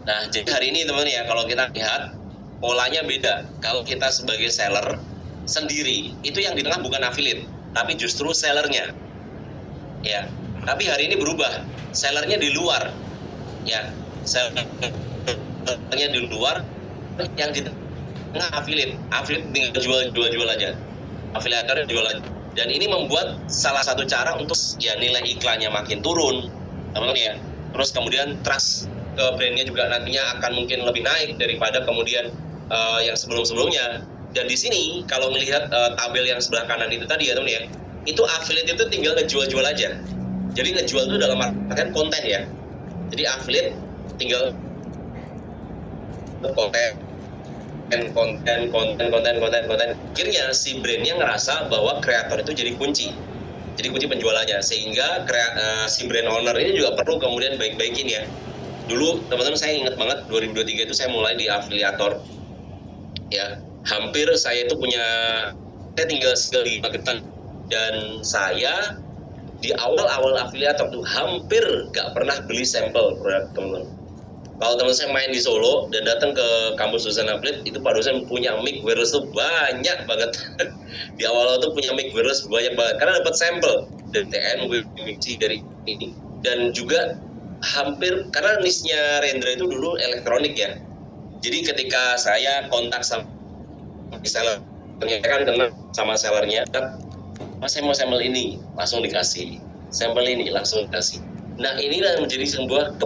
Nah, jadi hari ini teman-teman ya, kalau kita lihat polanya beda. Kalau kita sebagai seller sendiri, itu yang di tengah bukan affiliate, tapi justru sellernya. Ya, tapi hari ini berubah. Sellernya di luar. Ya, sellernya di luar, yang di tengah affiliate. Affiliate tinggal jual aja. Afiliatornya jual aja. Dan ini membuat salah satu cara untuk ya nilai iklannya makin turun, teman-teman ya. Terus kemudian trust ke brandnya juga nantinya akan mungkin lebih naik daripada kemudian yang sebelum-sebelumnya. Dan di sini kalau melihat tabel yang sebelah kanan itu tadi ya teman ya, itu affiliate itu tinggal ngejual-jual aja. Jadi ngejual itu dalam artian konten ya. Jadi affiliate tinggal konten. Akhirnya si brandnya ngerasa bahwa kreator itu jadi kunci penjualannya, sehingga si brand owner ini juga perlu kemudian baik-baikin ya. Dulu teman-teman saya ingat banget 2023 itu saya mulai di afiliator ya, hampir saya itu saya tinggal sekali Magetan, dan saya di awal afiliator tuh hampir gak pernah beli sampel produk teman-teman. Kalau teman saya main di Solo dan datang ke kampus dosen affiliate, itu Pak dosen punya mic wireless tuh banyak banget. Di awal tuh punya mic wireless banyak banget karena dapat sampel dari TN, WMC, dari ini. Dan juga hampir karena niche-nya Rendra itu dulu elektronik ya. Jadi ketika saya kontak sama seller, ternyata kan kenal sama sellernya, Mas saya mau sampel ini, langsung dikasih. Sampel ini langsung dikasih. Nah, inilah menjadi sebuah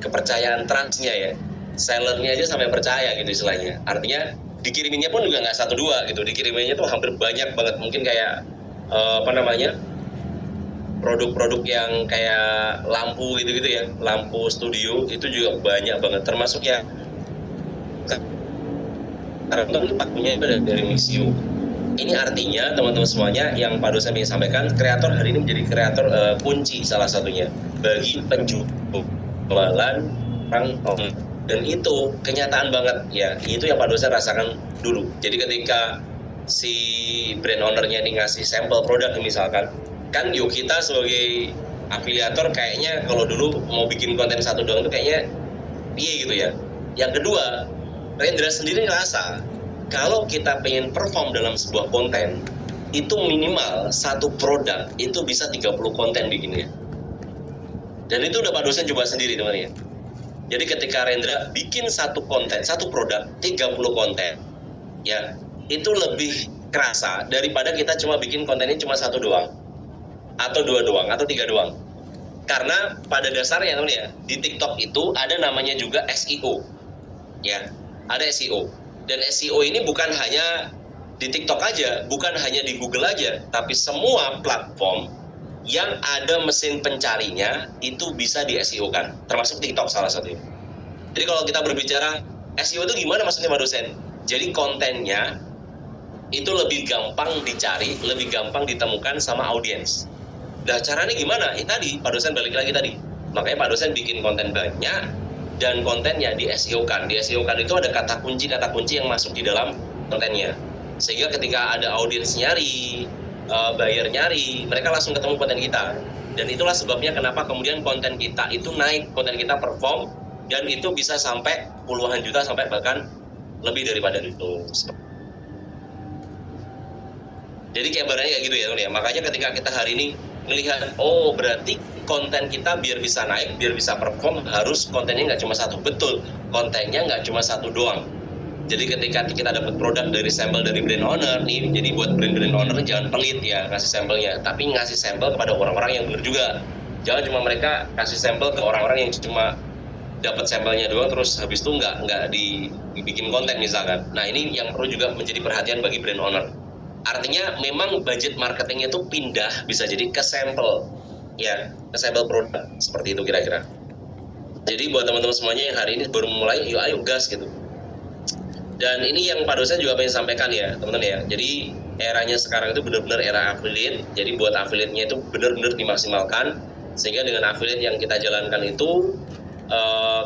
kepercayaan trustnya ya. Sellernya aja sampai percaya gitu istilahnya. Artinya dikiriminnya pun juga nggak 1-2 gitu. Dikiriminnya tuh hampir banyak banget. Mungkin kayak produk-produk yang kayak lampu gitu-gitu ya. Lampu studio itu juga banyak banget. Termasuk yang karena pakunya itu dari Mixio. Ini artinya teman-teman semuanya yang Pak dosen ingin sampaikan, kreator hari ini menjadi kreator kunci salah satunya bagi penjualan dan itu kenyataan banget ya. Itu yang Pak dosen rasakan dulu. Jadi ketika si brand ownernya ini ngasih sampel produk misalkan, kan yuk kita sebagai afiliator kayaknya kalau dulu mau bikin konten satu doang itu kayaknya gitu ya. Yang kedua, Rendra sendiri ngerasa kalau kita pengen perform dalam sebuah konten, itu minimal satu produk itu bisa 30 konten bikinnya. Dan itu udah Pak dosen coba sendiri teman-teman ya. Jadi ketika Rendra bikin satu konten, satu produk 30 konten, ya itu lebih kerasa daripada kita cuma bikin kontennya cuma satu doang, atau dua doang, atau tiga doang. Karena pada dasarnya teman ya, di TikTok itu ada namanya juga SEO, ya ada SEO. Dan SEO ini bukan hanya di TikTok aja, bukan hanya di Google aja, tapi semua platform yang ada mesin pencarinya itu bisa di SEO kan, termasuk TikTok salah satunya. Jadi kalau kita berbicara SEO itu gimana maksudnya Pak dosen? Jadi kontennya itu lebih gampang dicari, lebih gampang ditemukan sama audiens. Nah caranya gimana? Tadi Pak dosen balik lagi tadi. Makanya Pak dosen bikin konten banyak dan kontennya di SEO kan. Di SEO kan itu ada kata kunci yang masuk di dalam kontennya. Sehingga ketika ada audiens nyari, buyer nyari, mereka langsung ketemu konten kita. Dan itulah sebabnya kenapa kemudian konten kita itu naik, konten kita perform, dan itu bisa sampai puluhan juta sampai bahkan lebih daripada itu. Jadi kayak barangnya kayak gitu ya teman ya. Makanya ketika kita hari ini melihat, oh berarti konten kita biar bisa naik, biar bisa perform harus kontennya nggak cuma satu. Betul, kontennya nggak cuma satu doang. Jadi ketika kita dapat produk dari sampel dari brand owner nih, jadi buat brand owner jangan pelit ya ngasih sampelnya, tapi ngasih sampel kepada orang-orang yang benar juga. Jangan cuma mereka kasih sampel ke orang-orang yang cuma dapat sampelnya doang terus habis itu nggak dibikin konten misalkan. Nah ini yang perlu juga menjadi perhatian bagi brand owner. Artinya memang budget marketingnya itu pindah bisa jadi ke sampel, ya ke sampel produk seperti itu kira-kira. Jadi buat teman-teman semuanya yang hari ini baru mulai, yuk ayo gas gitu. Dan ini yang Pak dosen juga pengen sampaikan ya teman-teman ya. Jadi eranya sekarang itu benar-benar era affiliate. Jadi buat affiliate-nya itu benar-benar dimaksimalkan. Sehingga dengan affiliate yang kita jalankan itu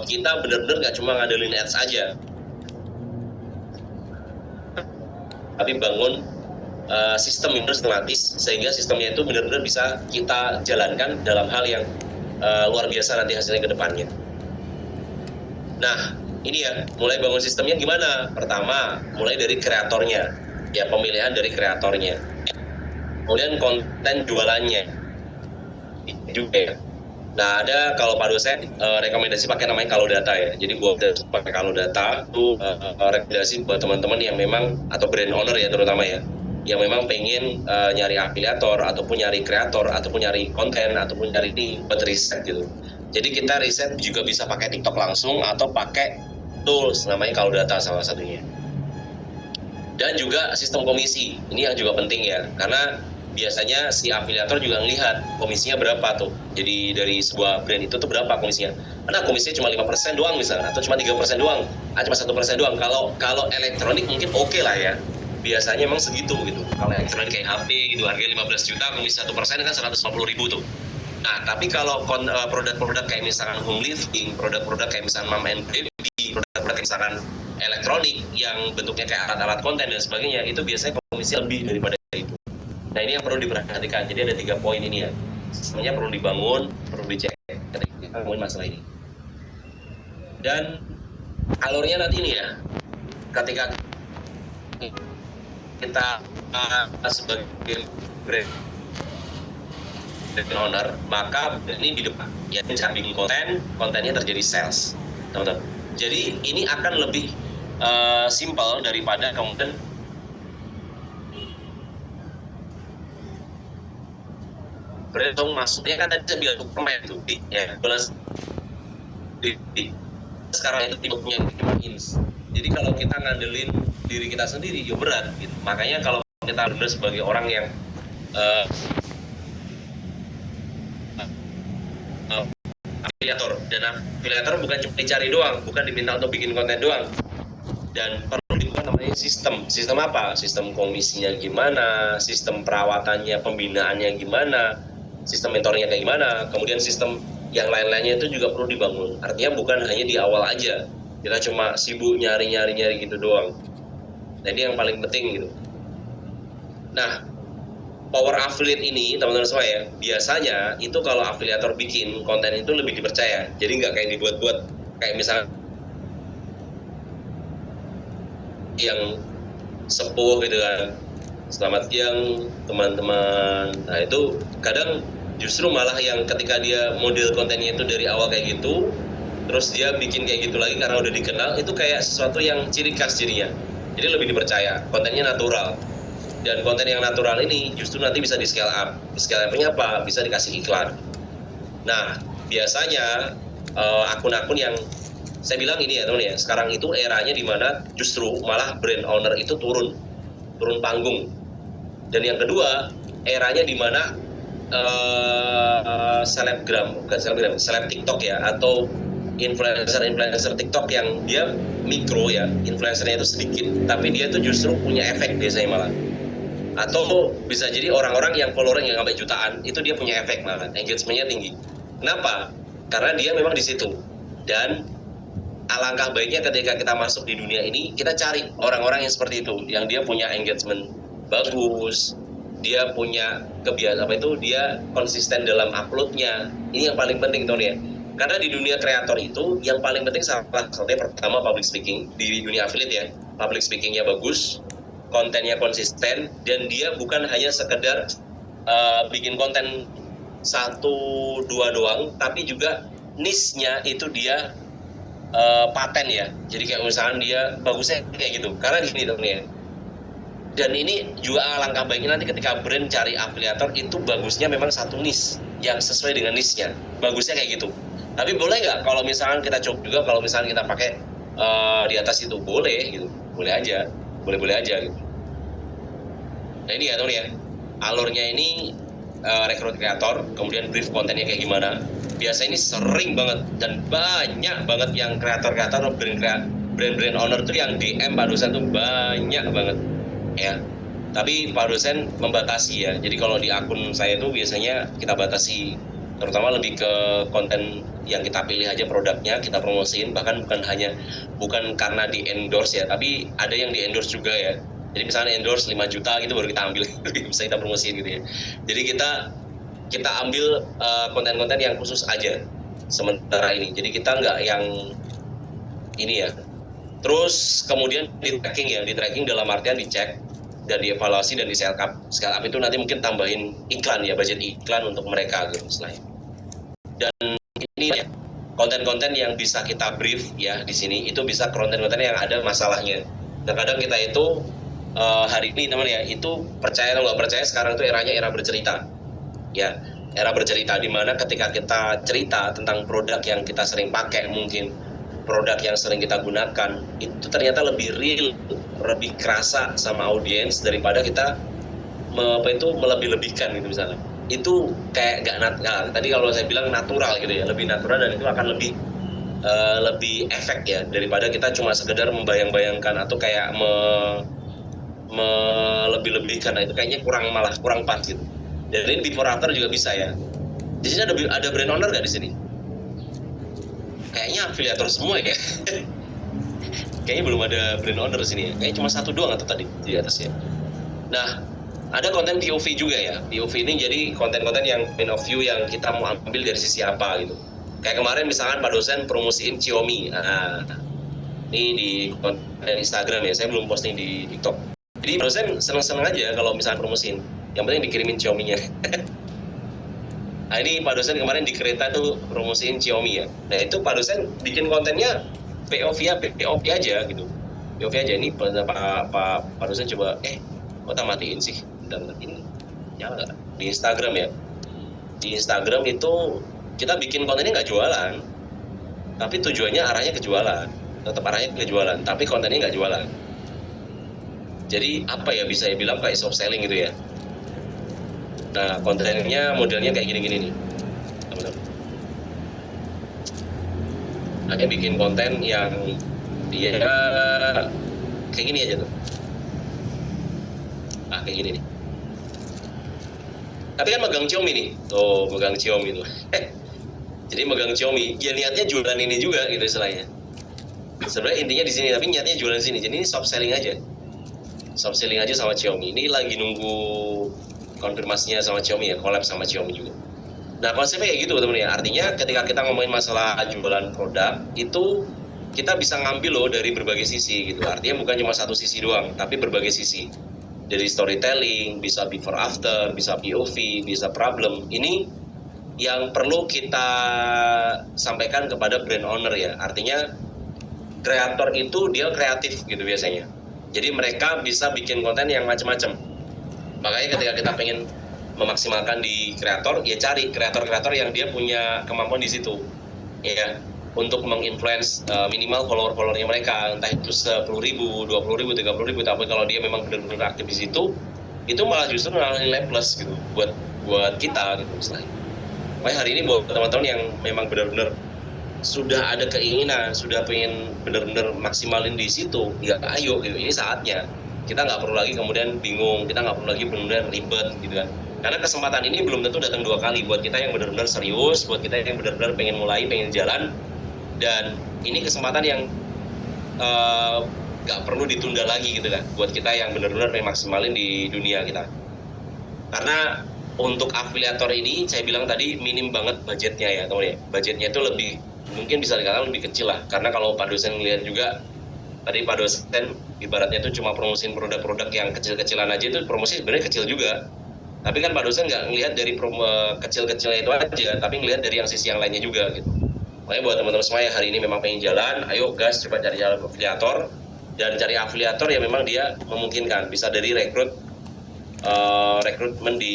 kita benar-benar nggak cuma ngandelin ads aja, tapi bangun sistem yang sistematis sehingga sistemnya itu benar-benar bisa kita jalankan dalam hal yang luar biasa nanti hasilnya ke depannya. Nah ini ya, mulai bangun sistemnya gimana? Pertama, mulai dari kreatornya, ya pemilihan dari kreatornya. Kemudian konten jualannya juga ya. Nah ada kalau Pak dosen rekomendasi pakai namanya Kalodata ya. Jadi buat pakai Kalodata itu rekomendasi buat teman-teman yang memang atau brand owner ya terutama ya, yang memang pengen nyari afiliator ataupun nyari kreator ataupun nyari konten ataupun nyari ini buat riset gitu. Jadi kita riset juga bisa pakai TikTok langsung atau pakai tools namanya Kalodata salah satunya. Dan juga sistem komisi ini yang juga penting ya, karena biasanya si afiliator juga ngelihat komisinya berapa tuh. Jadi dari sebuah brand itu tuh berapa komisinya. Karena komisinya cuma 5% doang misalnya, atau cuma 3% doang, cuma 1% doang. Kalau elektronik mungkin oke lah ya. Biasanya emang segitu gitu. Kalau elektronik kayak HP gitu harganya 15 juta, komisi 1% kan 150.000 tuh. Nah, tapi kalau produk-produk kayak misalkan home living, produk-produk kayak misalkan mom and baby, produk-produk kayak misalkan elektronik yang bentuknya kayak alat-alat konten dan sebagainya, itu biasanya komisi lebih daripada itu. Nah, ini yang perlu diperhatikan. Jadi ada 3 poin ini ya. Semuanya perlu dibangun, perlu dicek ketika ngomongin masalah ini. Dan alurnya nanti ini ya, ketika kita sebagai brand owner, maka ini di depan ya bikin kontennya terjadi sales, teman-teman. Jadi ini akan lebih simpel daripada kemudian brand maksudnya kan tadi saya bilang permen tuh ya sekarang itu tidak punya ins. Jadi kalau kita ngandelin diri kita sendiri ya berat gitu. Makanya kalau kita benar sebagai orang yang afiliator, dan afiliator bukan cuma dicari doang, bukan diminta untuk bikin konten doang, dan perlu dibuat namanya sistem apa? Sistem komisinya gimana, sistem perawatannya, pembinaannya gimana, sistem mentornya kayak gimana, kemudian sistem yang lain-lainnya itu juga perlu dibangun. Artinya bukan hanya di awal aja kita cuma sibuk nyari gitu doang. Nah ini yang paling penting gitu. Nah power affiliate ini teman-teman semua ya, biasanya itu kalau afiliator bikin konten itu lebih dipercaya. Jadi nggak kayak dibuat-buat kayak misalnya yang sepuh gitu kan, Selamat siang teman-teman. Nah itu kadang justru malah yang ketika dia model kontennya itu dari awal kayak gitu, terus dia bikin kayak gitu lagi karena udah dikenal, itu kayak sesuatu yang ciri khas jadinya. Jadi lebih dipercaya, kontennya natural. Dan konten yang natural ini justru nanti bisa di scale up. Di scale up-nya apa? Bisa dikasih iklan. Nah, biasanya akun-akun yang saya bilang ini ya teman ya, sekarang itu eranya di mana justru malah brand owner itu turun panggung. Dan yang kedua, eranya di mana seleb TikTok ya, atau influencer TikTok yang dia mikro ya, influencernya itu sedikit, tapi dia tuh justru punya efek biasanya malah. Atau bisa jadi orang-orang yang followernya sampai jutaan, itu dia punya efek malah, engagementnya tinggi. Kenapa? Karena dia memang di situ. Dan alangkah baiknya ketika kita masuk di dunia ini, kita cari orang-orang yang seperti itu, yang dia punya engagement bagus, dia punya kebiasaan dia konsisten dalam uploadnya. Ini yang paling penting tuh ya. Karena di dunia kreator itu yang paling penting salah satunya pertama public speaking. Di dunia affiliate ya, public speakingnya bagus, kontennya konsisten, dan dia bukan hanya sekedar bikin konten 1-2 doang, tapi juga niche-nya itu dia paten ya. Jadi kayak misalkan dia bagusnya kayak gitu. Karena gini tuh ya. Dan ini juga alangkah baiknya nanti ketika brand cari afiliator itu bagusnya memang satu niche yang sesuai dengan niche-nya. Bagusnya kayak gitu. Tapi boleh nggak kalau misalkan kita coba juga, kalau misalkan kita pakai di atas itu boleh gitu. Boleh aja. Boleh-boleh aja gitu. Nah ini ya teman ya. Alurnya ini rekrut kreator, kemudian brief kontennya kayak gimana. Biasa ini sering banget dan banyak banget yang kreator-kreator brand owner tuh yang DM Pak dosen tuh banyak banget ya. Tapi Pak dosen membatasi ya. Jadi kalau di akun saya tuh biasanya kita batasi, terutama lebih ke konten yang kita pilih aja produknya kita promosiin, bahkan bukan karena di endorse ya, tapi ada yang di endorse juga ya. Jadi misalnya endorse 5 juta gitu baru kita ambil bisa kita promosiin gitu ya. Jadi kita ambil konten-konten yang khusus aja sementara ini. Jadi kita nggak yang ini ya. Terus kemudian di tracking dalam artian dicek dan dievaluasi dan di scale up. Scale up itu nanti mungkin tambahin iklan ya, budget iklan untuk mereka gitu misalnya. Dan ini ya, konten-konten yang bisa kita brief ya di sini itu bisa konten-konten yang ada masalahnya. Terkadang kita itu hari ini teman ya, itu percaya atau nggak percaya sekarang itu eranya era bercerita. Ya, era bercerita di mana ketika kita cerita tentang produk yang kita sering pakai, mungkin produk yang sering kita gunakan, itu ternyata lebih real, lebih kerasa sama audiens daripada kita melebih-lebihkan gitu misalnya. Itu kayak tadi kalau saya bilang natural gitu ya, lebih natural, dan itu akan lebih efek ya daripada kita cuma sekedar membayang-bayangkan atau kayak melebih-lebihkan. Nah, itu kayaknya kurang pas gitu. Dan ini before after juga bisa ya. Di sini ada brand owner nggak di sini? Kayaknya afiliator semua ya. Kayaknya belum ada brand owner di sini ya. Kayaknya cuma satu doang atau tadi di atas ya. Nah, ada konten POV juga ya. POV ini jadi konten-konten yang point of view yang kita mau ambil dari sisi apa gitu. Kayak kemarin misalkan Pak dosen promosiin Xiaomi. Nah, ini di konten Instagram ya. Saya belum posting di TikTok. Jadi Pak dosen seneng-seneng aja kalau misalnya promosiin. Yang penting dikirimin Xiaomi-nya. Nah ini Pak dosen kemarin di kereta tuh promosiin Xiaomi ya. Nah itu Pak dosen bikin kontennya POV aja gitu. POV aja. Ini Pak dosen coba, kok tak matiin sih? Bentar, ini nyala nggak? Di Instagram ya. Di Instagram itu kita bikin kontennya nggak jualan. Tapi tujuannya arahnya ke jualan. Tetap arahnya ke jualan, tapi kontennya nggak jualan. Jadi apa ya, bisa bilang kayak soft selling gitu ya. Nah, kontennya modelnya kayak gini-gini nih, teman-teman. Hanya bikin konten yang dia kayak gini aja tuh. Nah, kayak gini nih. Tapi kan megang Xiaomi nih. Tuh, megang Xiaomi tuh. Jadi megang Xiaomi, ya niatnya jualan ini juga gitu istilahnya. Sebenarnya intinya di sini, tapi niatnya jualan di sini. Jadi ini soft selling aja. Soft selling aja sama Xiaomi. Ini lagi nunggu konfirmasinya sama Xiaomi ya, collab sama Xiaomi juga. Nah konsepnya kayak gitu teman ya. Artinya ketika kita ngomongin masalah jualan produk itu kita bisa ngambil loh dari berbagai sisi gitu. Artinya bukan cuma satu sisi doang, tapi berbagai sisi. dari storytelling, bisa before after, bisa POV, bisa problem. Ini yang perlu kita sampaikan kepada brand owner ya. Artinya kreator itu dia kreatif gitu biasanya. Jadi mereka bisa bikin konten yang macam-macam. Makanya ketika kita pengen memaksimalkan di kreator, ya cari kreator-kreator yang dia punya kemampuan di situ, ya, untuk menginfluence minimal follower-followernya mereka, entah itu 10.000, 20.000, 30.000, tapi kalau dia memang benar-benar aktif di situ, itu malah justru malah nilai plus gitu buat kita gitu misalnya. Makanya hari ini buat teman-teman yang memang benar-benar sudah ada keinginan, sudah pengen benar-benar maksimalin di situ, ya ayo gitu, ini saatnya. Kita nggak perlu lagi kemudian bingung, kita nggak perlu lagi benar-benar ribet gitu kan. Karena kesempatan ini belum tentu datang 2 kali buat kita yang benar-benar serius, buat kita yang benar-benar pengen mulai, pengen jalan. Dan ini kesempatan yang nggak perlu ditunda lagi gitu kan, buat kita yang benar-benar pengen maksimalin di dunia kita. Karena untuk afiliator ini, saya bilang tadi minim banget budgetnya ya teman ya. Budgetnya itu lebih, mungkin bisa dikatakan lebih kecil lah. Karena kalau Pak dosen lihat juga, tadi Pak dosen ibaratnya itu cuma promosiin produk-produk yang kecil-kecilan aja, itu promosi sebenarnya kecil juga. Tapi kan Pak dosen nggak ngelihat dari kecil-kecilnya itu aja, tapi ngelihat dari yang sisi yang lainnya juga gitu. Makanya buat teman-teman semua yang hari ini memang pengen jalan, ayo gas coba cari jalan afiliator, dan cari afiliator yang memang dia memungkinkan, bisa dari rekrutmen di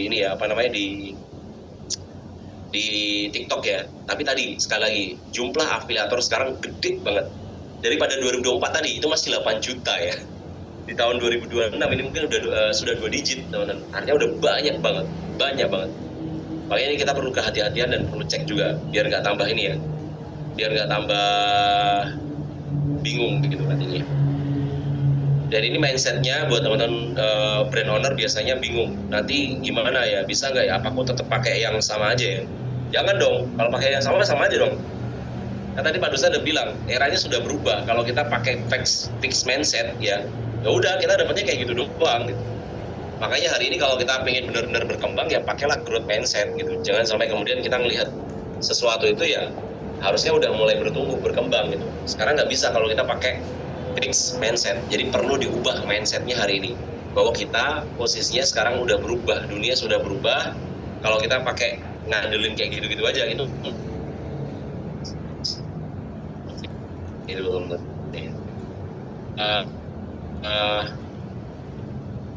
ini ya, apa namanya, di TikTok ya. Tapi tadi sekali lagi jumlah afiliator sekarang gede banget. Daripada 2024 tadi itu masih 8 juta ya. Di tahun 2026 ini mungkin sudah 2 digit teman-teman. Artinya udah banyak banget. Makanya ini kita perlu kehati-hatian dan perlu cek juga biar nggak tambah ini ya, biar nggak tambah bingung gitu nantinya. Dan ini mindsetnya buat teman-teman brand owner biasanya bingung, nanti gimana ya, bisa nggak ya, apa aku tetap pakai yang sama aja ya? Jangan dong, kalau pakai yang sama aja dong. Nah, tadi Pak Dosa udah bilang eranya sudah berubah. Kalau kita pakai fixed mindset ya udah kita dapatnya kayak gitu doang gitu. Makanya hari ini kalau kita pengen benar-benar berkembang ya pakailah growth mindset gitu. Jangan sampai kemudian kita melihat sesuatu itu ya harusnya udah mulai bertumbuh, berkembang gitu. Sekarang nggak bisa kalau kita pakai fixed mindset. Jadi perlu diubah mindsetnya hari ini, bahwa kita posisinya sekarang udah berubah, dunia sudah berubah. Kalau kita pakai ngandelin kayak gitu-gitu aja gitu, itu teman-teman.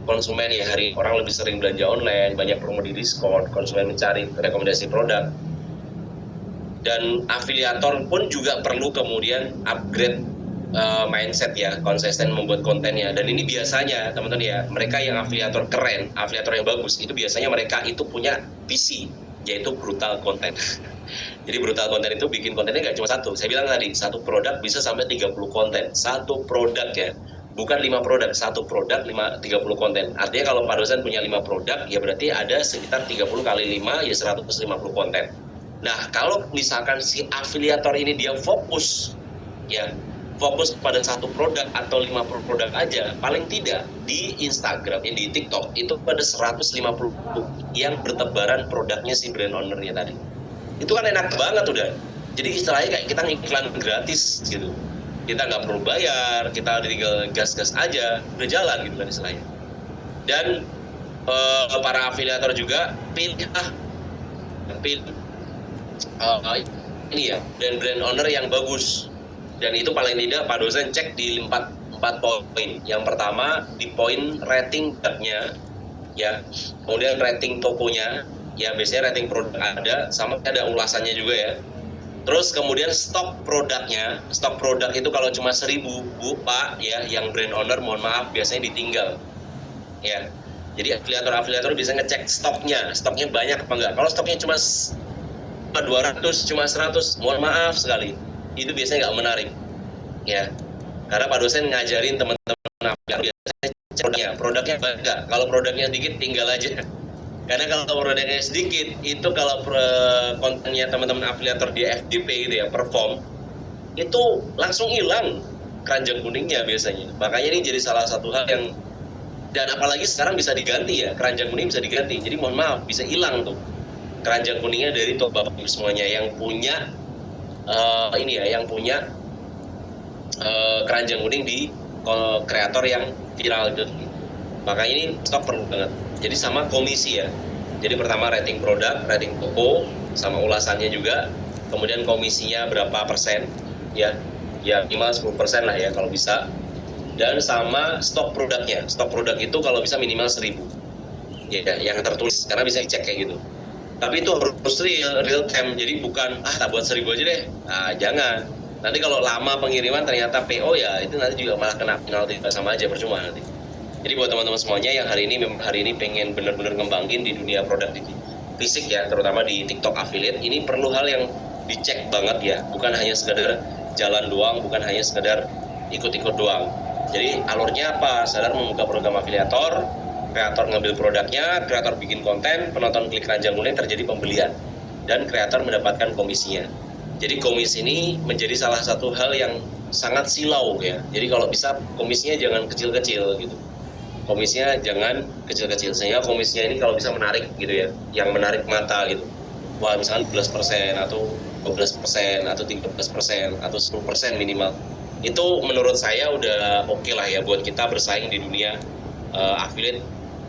Konsumen ya, hari orang lebih sering belanja online, banyak promo di diskon, konsumen mencari rekomendasi produk, dan afiliator pun juga perlu kemudian upgrade mindset ya, konsisten membuat kontennya. Dan ini biasanya teman-teman ya, mereka yang afiliator keren, afiliator yang bagus, itu biasanya mereka itu punya visi, yaitu brutal konten. Jadi brutal konten itu bikin kontennya nggak cuma satu. Saya bilang tadi, satu produk bisa sampai 30 konten. Satu produk ya, bukan 5 produk, satu produk 30 konten. Artinya kalau Pak dosen punya 5 produk, ya berarti ada sekitar 30 kali 5, ya 150 konten. Nah, kalau misalkan si afiliator ini dia fokus pada satu produk atau 5 produk aja, paling tidak di Instagram, di TikTok, itu pada 150 yang bertebaran produknya si brand owner-nya tadi. Itu kan enak banget udah. Jadi istilahnya kayak kita ngiklan gratis gitu. Kita nggak perlu bayar, kita tinggal gas-gas aja, udah jalan gitu kan istilahnya. Dan para afiliator juga pilih ini ya, brand owner yang bagus. Dan itu paling tidak Pak dosen cek di 4 poin. Yang pertama di poin rating produknya ya, kemudian rating tokonya ya, biasanya rating produk ada, sama ada ulasannya juga ya. Terus kemudian stok produknya, stok produk itu kalau cuma 1.000 Bu Pak ya, yang brand owner mohon maaf biasanya ditinggal ya. Jadi afiliator bisa ngecek stoknya banyak apa enggak. Kalau stoknya cuma 200, cuma 100, mohon maaf sekali, itu biasanya nggak menarik ya. Karena Pak dosen ngajarin teman-teman afiliator biasanya cek produknya banyak. Kalau produknya sedikit tinggal aja. Karena kalau produknya sedikit, itu kalau kontennya teman-teman afiliator di FDP gitu ya, perform, itu langsung hilang keranjang kuningnya biasanya. Makanya ini jadi salah satu hal yang, dan apalagi sekarang bisa diganti ya, keranjang kuning bisa diganti. Jadi mohon maaf, bisa hilang tuh keranjang kuningnya dari top bapak ibu semuanya yang punya keranjang kuning di kreator yang viral gitu. Maka ini stok perlu banget. Jadi sama komisi ya. Jadi pertama rating produk, rating toko, sama ulasannya juga. Kemudian komisinya berapa persen, ya minimal 10% lah ya kalau bisa. Dan sama stok produknya. Stok produk itu kalau bisa minimal 1.000. Ya, yang tertulis, karena bisa dicek kayak gitu. Tapi itu harus real time, jadi bukan tak buat 1.000 aja deh. Nah, jangan. Nanti kalau lama pengiriman ternyata PO ya itu nanti juga malah kena penalti, sama aja percuma nanti. Jadi buat teman-teman semuanya yang hari ini pengen benar-benar ngembangin di dunia produk di fisik ya, terutama di TikTok affiliate, ini perlu hal yang dicek banget ya, bukan hanya sekedar jalan doang, bukan hanya sekedar ikut-ikut doang. Jadi alurnya apa? Sadar membuka program afiliator, kreator ngambil produknya, kreator bikin konten, penonton klik ranjang mulai terjadi pembelian, dan kreator mendapatkan komisinya. Jadi komisi ini menjadi salah satu hal yang sangat silau ya. Jadi kalau bisa komisinya jangan kecil-kecil gitu. Komisinya jangan kecil-kecil, sehingga komisinya ini kalau bisa menarik gitu ya, yang menarik mata gitu. Wah misalkan 11% atau 12% atau 13% atau 10% minimal. Itu menurut saya udah oke lah ya buat kita bersaing di dunia affiliate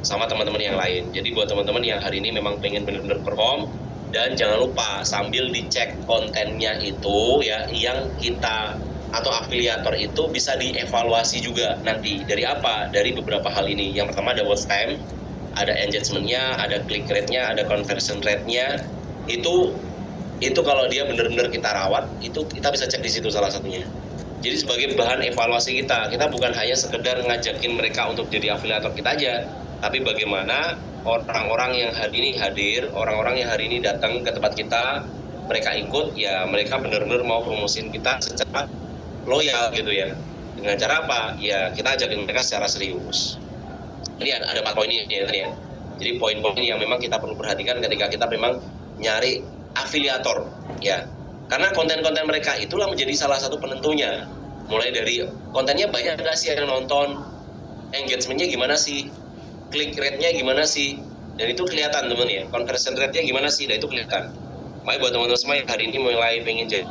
sama teman-teman yang lain. Jadi buat teman-teman yang hari ini memang pengen benar-benar perform, dan jangan lupa sambil dicek kontennya itu ya, yang kita atau afiliator itu bisa dievaluasi juga nanti. Dari apa? Dari beberapa hal ini. Yang pertama ada watch time, ada engagement-nya, ada click rate-nya, ada conversion rate-nya. Itu kalau dia benar-benar kita rawat, itu kita bisa cek di situ salah satunya. Jadi sebagai bahan evaluasi kita bukan hanya sekedar ngajakin mereka untuk jadi afiliator kita aja, tapi bagaimana orang-orang yang hari ini hadir, orang-orang yang hari ini datang ke tempat kita, mereka ikut, ya mereka benar-benar mau promosiin kita secara loyal gitu ya. Dengan cara apa? Ya kita ajakin mereka secara serius. Ini ada 4 poin ini ya. Jadi poin-poin yang memang kita perlu perhatikan ketika kita memang nyari afiliator ya. Karena konten-konten mereka itulah menjadi salah satu penentunya. Mulai dari kontennya banyak nggak sih yang nonton, engagement-nya gimana sih, click rate-nya gimana sih, dan itu kelihatan teman ya, conversion rate-nya gimana sih, dan itu kelihatan. Makanya buat teman-teman semua yang hari ini mulai pengen jadi,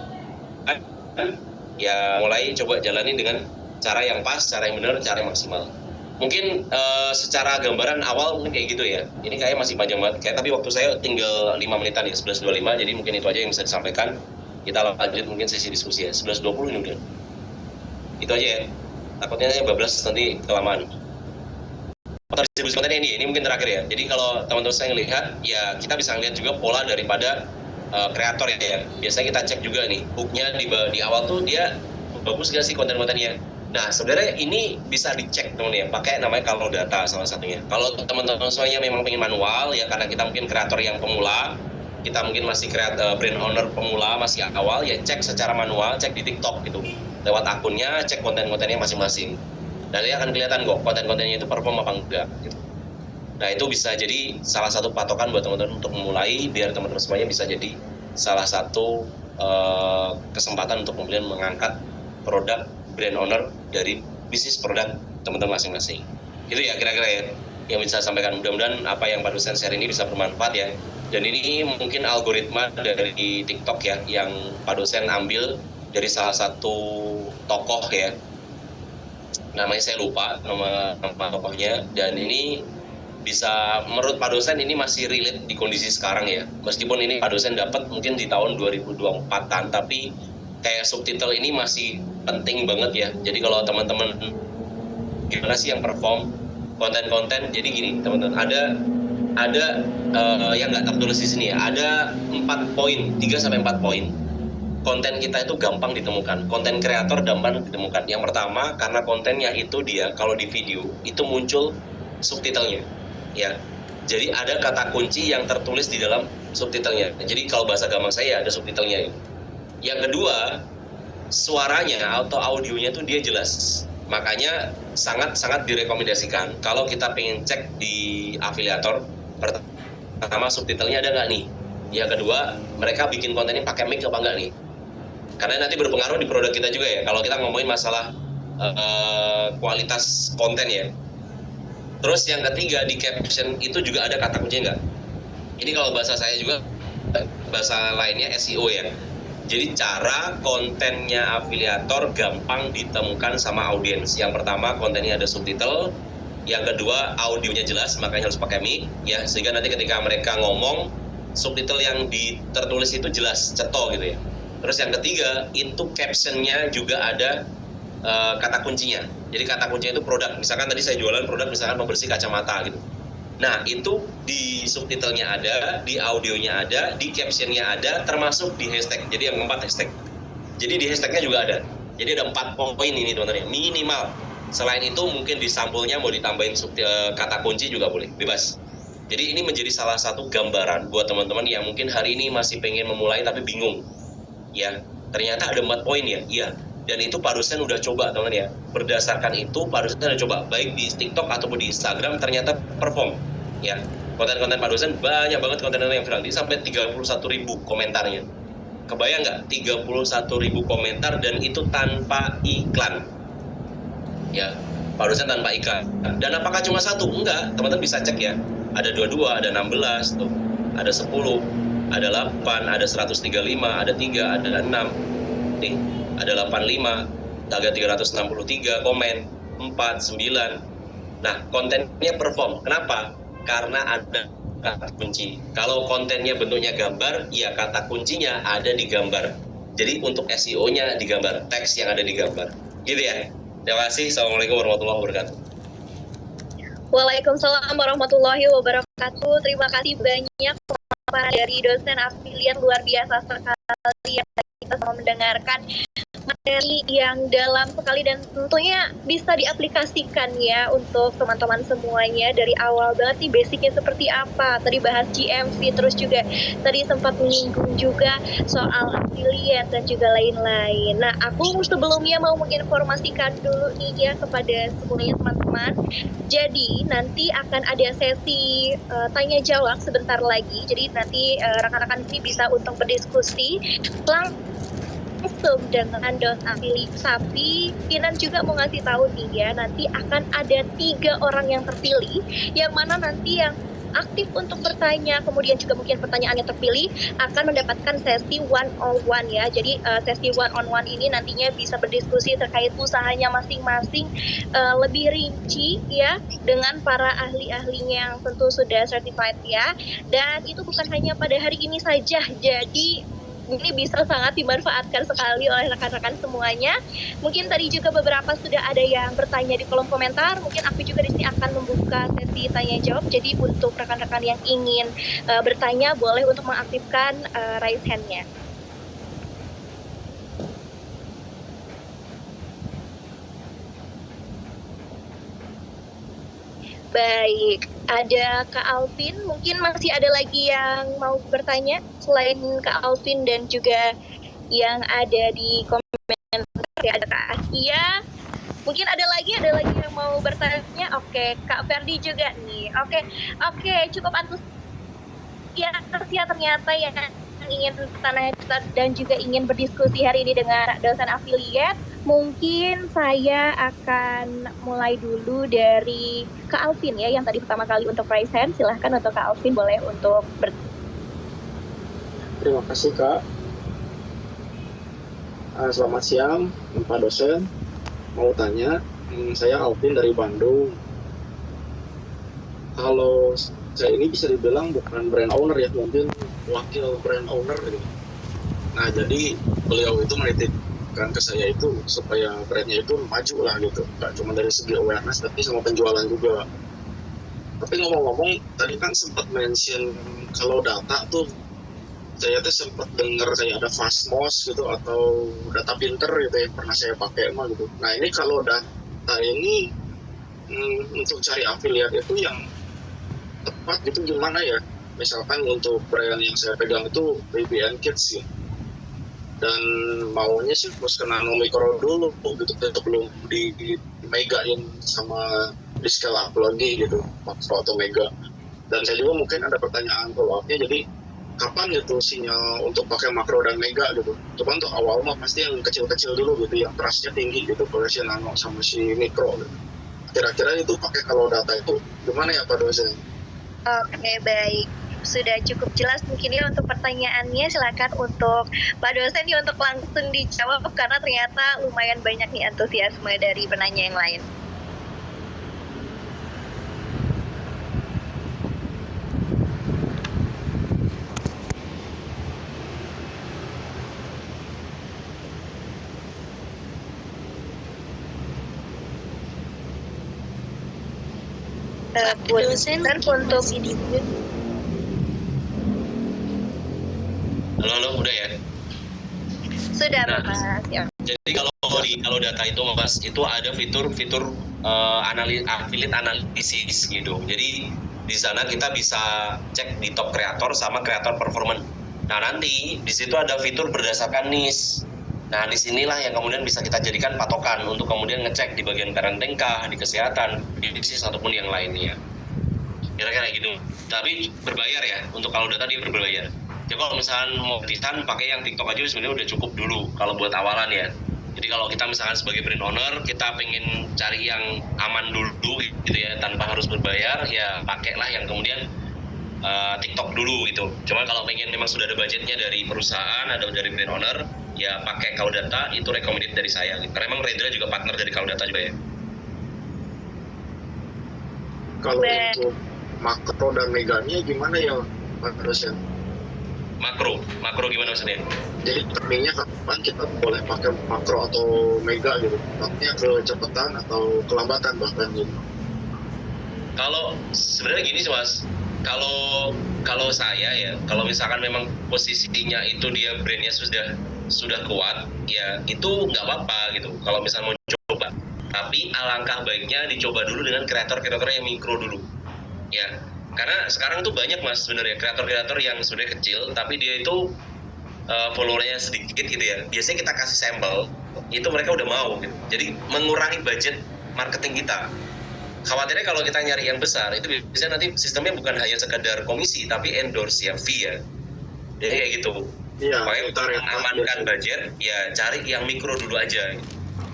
ya mulai coba jalani dengan cara yang pas, cara yang benar, cara yang maksimal. Mungkin secara gambaran awal mungkin kayak gitu ya. Ini kayak masih panjang banget, tapi waktu saya tinggal 5 menitan ya, 11.25, jadi mungkin itu aja yang bisa disampaikan. Kita lanjut mungkin sesi diskusi ya, 11.20 ini udah. Itu aja ya, takutnya saya bablas nanti kelamaan. Distribusi kontennya ini mungkin terakhir ya. Jadi kalau teman-teman saya ngelihat, ya kita bisa ngelihat juga pola daripada kreator ya. Biasanya kita cek juga nih, hooknya di awal tuh dia bagus gak sih konten-kontennya. Nah sebenarnya ini bisa dicek teman ya, pakai namanya kalau data salah satunya. Kalau teman-teman semuanya memang pengen manual ya, karena kita mungkin kreator yang pemula, kita mungkin masih brand owner pemula, masih awal, ya cek secara manual, cek di TikTok gitu, lewat akunnya, cek konten-kontennya masing-masing. Dan dia akan kelihatan kok konten-kontennya itu perform apa enggak gitu. Nah itu bisa jadi salah satu patokan buat teman-teman untuk memulai, biar teman-teman semuanya bisa jadi salah satu kesempatan untuk kemudian mengangkat produk brand owner dari bisnis produk teman-teman masing-masing. Itu ya kira-kira ya yang bisa saya sampaikan. Mudah-mudahan apa yang Pak Dosen share ini bisa bermanfaat ya. Dan ini mungkin algoritma dari TikTok ya, yang Pak Dosen ambil dari salah satu tokoh ya. Namanya saya lupa nama tokohnya, dan ini bisa menurut Pak Dosen ini masih relate di kondisi sekarang ya. Meskipun ini Pak Dosen dapat mungkin di tahun 2024-an, tapi kayak subtitle ini masih penting banget ya. Jadi kalau teman-teman gimana sih yang perform konten-konten, jadi gini teman-teman, ada yang nggak tertulis di sini ya, ada 4 poin, 3-4 poin. Konten kita itu gampang ditemukan, konten kreator gampang ditemukan. Yang pertama, karena kontennya itu dia kalau di video itu muncul subtitlenya ya. Jadi ada kata kunci yang tertulis di dalam subtitlenya. Jadi kalau bahasa gampang saya ada subtitlenya. Yang kedua, suaranya atau audionya itu dia jelas. Makanya sangat-sangat direkomendasikan kalau kita pengen cek di afiliator, pertama subtitlenya ada nggak nih. Yang kedua, mereka bikin konten ini pakai mic apa nggak nih. Karena nanti berpengaruh di produk kita juga ya, kalau kita ngomongin masalah kualitas konten ya. Terus yang ketiga, di caption itu juga ada kata kunci nggak. Ini kalau bahasa saya juga, bahasa lainnya SEO ya. Jadi cara kontennya afiliator gampang ditemukan sama audiens. Yang pertama, kontennya ada subtitle. Yang kedua, audionya jelas, makanya harus pakai mic ya, sehingga nanti ketika mereka ngomong subtitle yang tertulis itu jelas, ceto gitu ya. Terus yang ketiga, itu captionnya juga ada kata kuncinya. Jadi kata kuncinya itu produk. Misalkan tadi saya jualan produk misalkan pembersih kacamata gitu. Nah, itu di subtitlenya ada, di audionya ada, di captionnya ada, termasuk di hashtag. Jadi yang 4 hashtag. Jadi di hashtagnya juga ada. Jadi ada 4 poin ini teman-teman, minimal. Selain itu mungkin di sampulnya mau ditambahin kata kunci juga boleh, bebas. Jadi ini menjadi salah satu gambaran buat teman-teman yang mungkin hari ini masih pengen memulai tapi bingung. Ya, ternyata ada 4 poin ya. Iya. Dan itu Pak dosen udah coba teman ya. Berdasarkan itu Pak dosen udah coba baik di TikTok ataupun di Instagram ternyata perform. Ya. Konten-konten Pak dosen banyak banget konten yang viral. Di sampai 31.000 komentarnya. Kebayang nggak? 31.000 komentar dan itu tanpa iklan. Ya. Pak dosen tanpa iklan. Dan apakah cuma satu? Enggak. Teman-teman bisa cek ya. Ada 22, ada 16 tuh. Ada 10, ada 8, ada 135, ada 3, ada 6. Nih, ada 85, ada 363 komen, 4, 9. Nah, kontennya perform. Kenapa? Karena ada kata kunci. Kalau kontennya bentuknya gambar, ya kata kuncinya ada di gambar. Jadi untuk SEO-nya di gambar, teks yang ada di gambar. Gitu ya. Terima kasih. Assalamualaikum warahmatullahi wabarakatuh. Waalaikumsalam warahmatullahi wabarakatuh. Terima kasih banyak dari dosen afiliat, luar biasa sekali yang kita mau mendengarkan materi yang dalam sekali dan tentunya bisa diaplikasikan ya untuk teman-teman semuanya. Dari awal banget nih basicnya seperti apa, tadi bahas GMV, terus juga tadi sempat menyinggung juga soal affiliate dan juga lain-lain. Nah, aku sebelumnya mau menginformasikan dulu nih ya kepada semuanya teman-teman. Jadi nanti akan ada sesi tanya jawab sebentar lagi. Jadi nanti rekan-rekan ini bisa untuk berdiskusi langsung dengan dos afiliat. Tapi Kinan juga mau ngasih tahu nih ya, nanti akan ada 3 orang yang terpilih, yang mana nanti yang aktif untuk bertanya, kemudian juga mungkin pertanyaannya terpilih, akan mendapatkan sesi one on one ya. Jadi sesi one on one ini nantinya bisa berdiskusi terkait usahanya masing-masing lebih rinci ya, dengan para ahli-ahlinya yang tentu sudah certified ya. Dan itu bukan hanya pada hari ini saja, jadi ini bisa sangat dimanfaatkan sekali oleh rekan-rekan semuanya. Mungkin tadi juga beberapa sudah ada yang bertanya di kolom komentar. Mungkin aku juga di sini akan membuka sesi tanya jawab. Jadi untuk rekan-rekan yang ingin bertanya boleh untuk mengaktifkan raise hand-nya. Baik, ada Kak Alvin, mungkin masih ada lagi yang mau bertanya selain Kak Alvin dan juga yang ada di komentar ya, ada Kak Asia. Mungkin ada lagi yang mau bertanya. Oke, Kak Ferdi juga nih. Oke, cukup antusias ya ternyata yang ingin bertanya dan juga ingin berdiskusi hari ini dengan dosen afiliat. Mungkin saya akan mulai dulu dari Kak Alvin ya, yang tadi pertama kali untuk raise hand. Silahkan untuk Kak Alvin boleh untuk Terima kasih Kak. Selamat siang Pak dosen. Mau tanya, saya Alvin dari Bandung. Kalau saya ini bisa dibilang bukan brand owner ya, mungkin wakil brand owner gitu. Nah, jadi beliau itu menitipkan ke saya itu supaya brandnya itu maju lah gitu, nggak cuma dari segi awareness tapi sama penjualan juga. Tapi ngomong-ngomong tadi kan sempat mention kalau data tuh, saya tuh sempat dengar kayak ada Fastmos gitu atau data pinter gitu yang pernah saya pakai mah gitu. Nah, ini kalau data ini untuk cari afiliat itu yang tepat gitu gimana ya? Misalkan untuk brand yang saya pegang itu Baby and Kids ya, dan maunya sih harus kena mikro dulu gitu sebelum di megain sama di scale up lagi gitu makro atau mega. Dan saya juga mungkin ada pertanyaan follow up-nya, jadi kapan gitu sinyal untuk pakai makro dan mega gitu. Coba untuk awal mah pasti yang kecil-kecil dulu gitu, yang trust-nya tinggi gitu, kalau si nano sama si mikro gitu. Kira-kira itu pakai kalau data itu gimana ya Pak dosen? Oke, baik. Sudah cukup jelas mungkin ya untuk pertanyaannya. Silakan untuk Pak dosen nih untuk langsung dijawab, karena ternyata lumayan banyak nih antusiasme dari penanya yang lain. buat dosen untuk Halo, udah ya. Sudah, Nah, Bapak. Ya. Jadi kalau data itu Mas, itu ada fitur affiliate analisis gitu. Jadi di sana kita bisa cek di top kreator sama kreator performance. Nah, nanti di situ ada fitur berdasarkan niche. Nah, di sinilah yang kemudian bisa kita jadikan patokan untuk kemudian ngecek di bagian parenting kah, di kesehatan, di bisnis ataupun yang lainnya. Kira-kira gitu. Tapi berbayar ya, untuk kalau data dia berbayar. Jadi kalau misalkan mau gratisan pakai yang TikTok aja sebenarnya udah cukup dulu kalau buat awalan ya. Jadi kalau kita misalkan sebagai brand owner, kita pengen cari yang aman dulu gitu ya, tanpa harus berbayar, ya pakailah yang kemudian TikTok dulu gitu. Cuma kalau pengen memang sudah ada budgetnya dari perusahaan, ada dari brand owner, ya pakai Kaudata, itu recommended dari saya. Karena memang Rendra juga partner dari Kaudata juga ya. Kalau untuk makro dan meganya gimana ya Pak dosen? Makro gimana maksudnya? Jadi timingnya kapan kita boleh pakai makro atau mega gitu? Maksudnya kecepatan atau kelambatan bahkan gitu. Kalau sebenarnya gini sih Mas, kalau saya ya, kalau misalkan memang posisinya itu dia brandnya sudah kuat, ya itu nggak apa-apa gitu. Kalau misalnya mau coba, tapi alangkah baiknya dicoba dulu dengan kreator-kreator yang mikro dulu, ya. Karena sekarang tuh banyak Mas sebenarnya kreator-kreator yang sebenarnya kecil, tapi dia itu followernya sedikit gitu ya. Biasanya kita kasih sampel, itu mereka udah mau gitu. Jadi mengurangi budget marketing kita. Khawatirnya kalau kita nyari yang besar, itu biasanya nanti sistemnya bukan hanya sekedar komisi, tapi endorse ya, fee ya. Jadi kayak gitu. Iya, Makanya untuk tarif mengamankan budget, ya cari yang mikro dulu aja.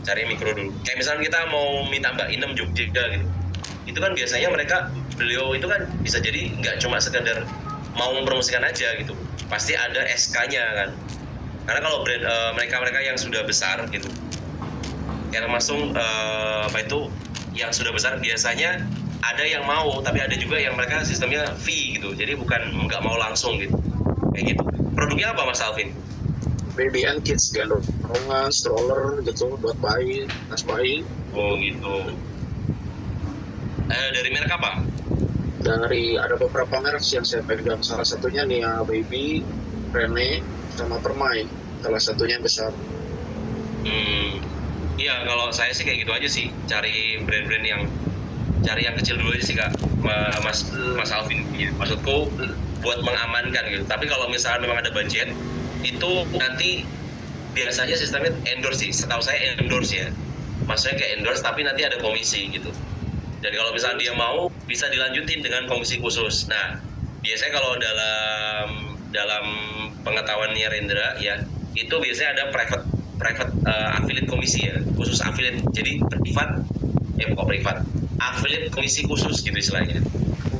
Cari yang mikro dulu. Kayak misalnya kita mau minta Mbak Inem Jogja gitu. Itu kan biasanya beliau itu kan bisa jadi nggak cuma sekedar mau mempromosikan aja gitu. Pasti ada SK-nya kan. Karena kalau brand mereka-mereka yang sudah besar gitu, yang termasuk yang sudah besar biasanya ada yang mau, tapi ada juga yang mereka sistemnya fee gitu. Jadi bukan nggak mau langsung gitu. Kayak gitu. Produknya apa Mas Alvin? baby and kids, gendongan, stroller gitu buat bayi, tas bayi. Oh gitu. Dari merek apa? Dari ada beberapa merek yang saya pegang, salah satunya Nia Baby, Rene, sama Permai, salah satunya yang besar. Iya, kalau saya sih kayak gitu aja sih, cari brand-brand yang kecil dulu aja sih Kak, Mas Alvin. Maksudku buat mengamankan gitu. Tapi kalau misalnya memang ada budget, itu nanti biasanya sistemnya endorse sih. Setahu saya endorse ya. Maksudnya kayak endorse tapi nanti ada komisi gitu. Dan kalau misalnya dia mau, bisa dilanjutin dengan komisi khusus. Nah, biasanya kalau dalam pengetahuannya Rendra ya, itu biasanya ada private affiliate komisi ya, khusus affiliate. Jadi privat, affiliate komisi khusus gitu istilahnya.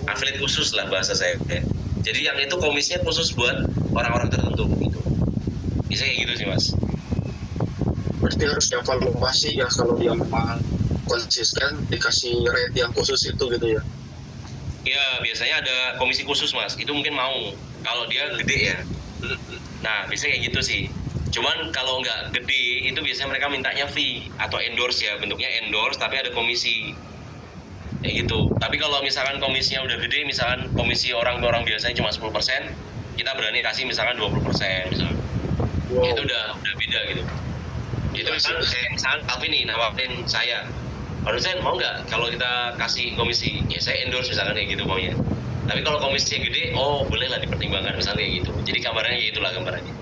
Affiliate khusus lah bahasa saya. Ya. Jadi yang itu komisinya khusus buat orang-orang tertentu gitu. Bisa kayak gitu sih Mas. Berarti harus dievaluasi ya kalau dia memang konsisten dikasih rate yang khusus itu gitu ya. Ya biasanya ada komisi khusus Mas, itu mungkin mau kalau dia gede ya. Nah biasanya kayak gitu sih. Cuman kalau nggak gede itu biasanya mereka mintanya fee atau endorse ya, bentuknya endorse tapi ada komisi kayak gitu. Tapi kalau misalkan komisinya udah gede, misalkan komisi orang biasanya cuma 10%, kita berani kasih misalkan 20% misalkan. Wow. Itu udah beda gitu. Itu misalkan Alvin nih nawarin saya, Pak dosen mau nggak kalau kita kasih komisi? Ya saya endorse misalkan kayak gitu maunya. Tapi kalau komisinya gede, oh boleh lah dipertimbangkan misalnya kayak gitu. Jadi gambarannya kayak itulah gambarannya.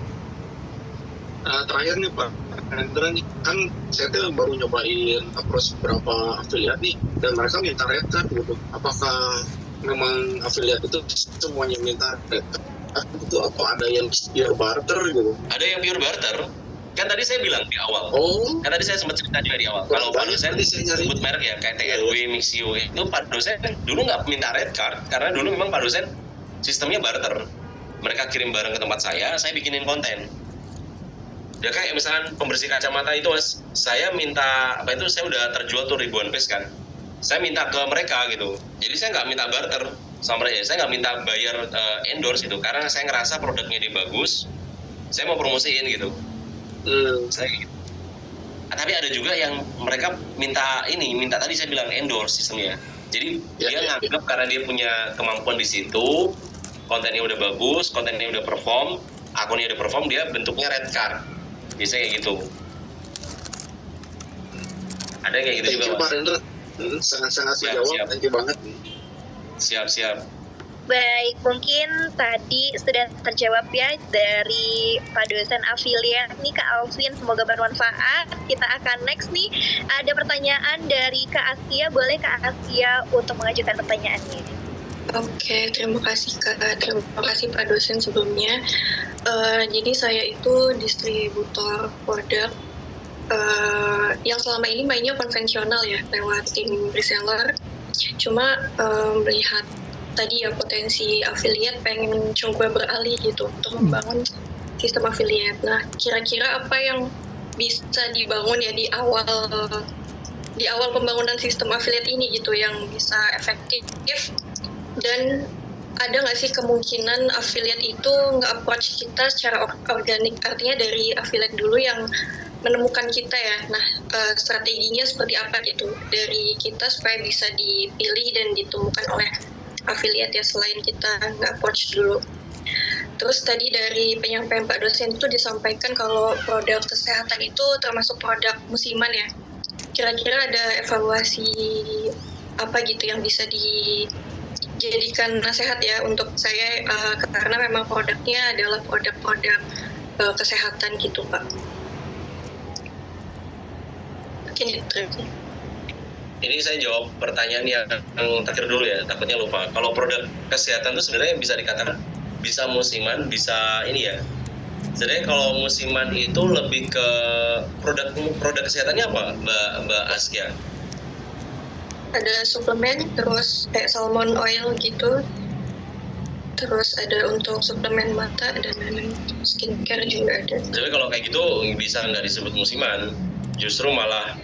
Terakhir nih Pak Hendra nih, kan saya tuh baru nyobain approach beberapa afiliat nih, dan mereka minta rate card gitu. Apakah memang afiliat itu semuanya minta rate card? Itu atau ada yang pure barter gitu? Ada yang pure barter. Kan tadi saya bilang di awal. Oh. Kan tadi saya sempat cerita juga di awal. Kalau Pak dosen sebut merek ya kayak TRW, Mixio itu Pak dosen dulu nggak minta rate card karena dulu memang Pak dosen sistemnya barter. Mereka kirim barang ke tempat saya bikinin konten. Ya kayak misalkan pembersih kacamata itu Mas, saya minta saya udah terjual tuh ribuan piece kan. Saya minta ke mereka gitu. Jadi saya nggak minta barter sama mereka. Saya nggak minta bayar endorse gitu karena saya ngerasa produknya dia bagus. Saya mau promosiin gitu. Saya gitu. Tapi ada juga yang mereka minta tadi saya bilang endorse sistemnya. Jadi Ya, dia ya. nganggap karena dia punya kemampuan di situ, kontennya udah bagus, kontennya udah perform, akunnya udah perform, dia bentuknya red card. Biasanya kayak gitu. Ada yang kayak gitu Thank juga you Pak Mas. Rendra. Sangat-sangat Siap, menjawab. siap. Thank you banget. Siap. Baik, mungkin tadi sudah terjawab ya dari Pak dosen afiliat nih Kak Alvin, semoga bermanfaat. Kita akan next nih, ada pertanyaan dari Kak Asia, boleh Kak Asia untuk mengajukan pertanyaannya. Oke, terima kasih Kak. Terima kasih Pak dosen sebelumnya. Jadi saya itu distributor produk yang selama ini mainnya konvensional ya, lewat tim reseller. Cuma melihat tadi ya potensi affiliate, pengen coba beralih gitu untuk membangun sistem affiliate. Nah, kira-kira apa yang bisa dibangun ya di awal pembangunan sistem affiliate ini gitu yang bisa efektif, dan ada nggak sih kemungkinan affiliate itu nge-approach kita secara organik, artinya dari affiliate dulu yang menemukan kita ya. Nah, strateginya seperti apa gitu dari kita supaya bisa dipilih dan ditemukan oleh affiliate ya, selain kita nge-approach dulu. Terus tadi dari penyampaian Pak dosen itu disampaikan kalau produk kesehatan itu termasuk produk musiman ya. Kira-kira ada evaluasi apa gitu yang bisa dijadikan nasihat ya untuk saya, karena memang produknya adalah produk-produk kesehatan gitu Pak. Mungkin itu. Ini saya jawab pertanyaan yang terakhir dulu ya, takutnya lupa. Kalau produk kesehatan itu sebenarnya bisa dikatakan bisa musiman, bisa ini ya. Sebenarnya kalau musiman itu lebih ke produk kesehatannya apa, Mbak Askia? Ada suplemen, terus kayak salmon oil gitu. Terus ada untuk suplemen mata dan skincare juga ada. Tapi kalau kayak gitu bisa nggak disebut musiman, justru malah.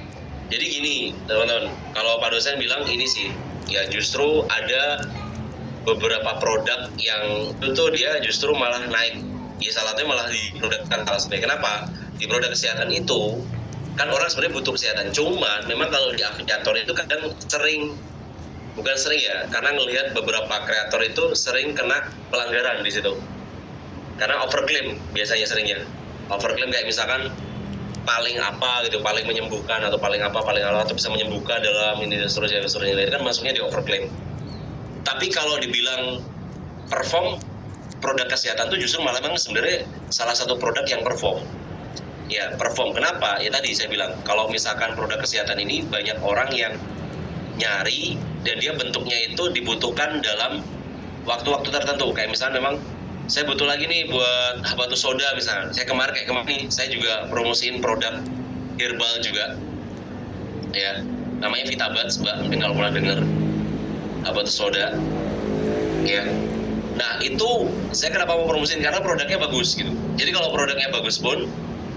Jadi gini teman-teman, kalau Pak dosen bilang ini sih, ya justru ada beberapa produk yang itu dia justru malah naik. Ya salah satunya malah di produk kantor sebenarnya. Kenapa? Di produk kesehatan itu kan orang sebenarnya butuh kesehatan. Cuman memang kalau di afiliator itu kadang bukan sering ya, karena ngelihat beberapa kreator itu sering kena pelanggaran di situ. Karena overclaim biasanya seringnya. Overclaim kayak misalkan paling apa gitu, paling menyembuhkan atau paling apa atau bisa menyembuhkan dalam ini dan seterusnya itu kan masuknya di overclaim. Tapi kalau dibilang perform, produk kesehatan itu justru malah memang sebenarnya salah satu produk yang perform. Ya perform, kenapa? Ya tadi saya bilang kalau misalkan produk kesehatan ini banyak orang yang nyari dan dia bentuknya itu dibutuhkan dalam waktu-waktu tertentu. Kayak misalnya memang saya butuh lagi nih buat habatus soda misalnya. Saya kemarin nih, saya juga promosiin produk herbal juga. Ya, namanya Vitabats, Mbak. Mungkin kalau pernah dengar habatus soda. Ya. Nah, itu saya kenapa mau promosiin? Karena produknya bagus gitu. Jadi kalau produknya bagus pun,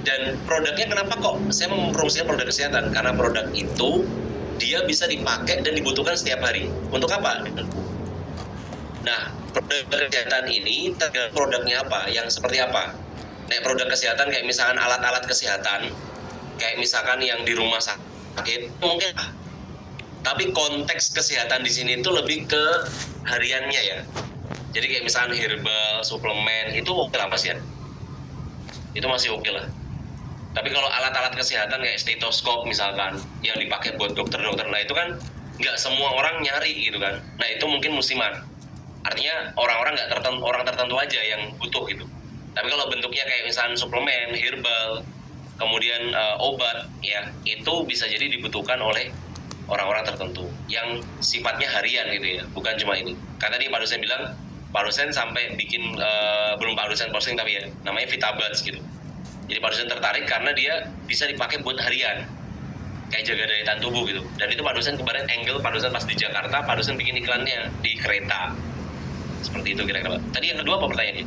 dan produknya kenapa kok saya mau mempromosikan produk kesehatan? Karena produk itu dia bisa dipakai dan dibutuhkan setiap hari. Untuk apa? Nah, produk kesehatan ini tergantung produknya apa, yang seperti apa. Nah, produk kesehatan kayak misalkan alat-alat kesehatan, kayak misalkan yang di rumah sakit, mungkin. Tapi konteks kesehatan di sini itu lebih ke hariannya ya. Jadi kayak misalkan herbal, suplemen, itu oke lah Mas ya. Itu masih oke lah. Tapi kalau alat-alat kesehatan kayak stetoskop misalkan, yang dipakai buat dokter-dokter, nah itu kan nggak semua orang nyari gitu kan. Nah itu mungkin musiman. Artinya orang-orang nggak tertentu, orang tertentu aja yang butuh gitu. Tapi kalau bentuknya kayak misalnya suplemen, herbal, kemudian obat, ya itu bisa jadi dibutuhkan oleh orang-orang tertentu yang sifatnya harian gitu ya, bukan cuma ini. Karena tadi Pak dosen bilang, Pak dosen sampai bikin belum Pak dosen posting tapi ya, namanya Vitabats gitu. Jadi Pak dosen tertarik karena dia bisa dipakai buat harian, kayak jaga daya tahan tubuh gitu. Dan itu Pak dosen kemarin angle Pak dosen pas di Jakarta, Pak dosen bikin iklannya di kereta. Seperti itu kira-kira. Tadi yang kedua apa pertanyaannya?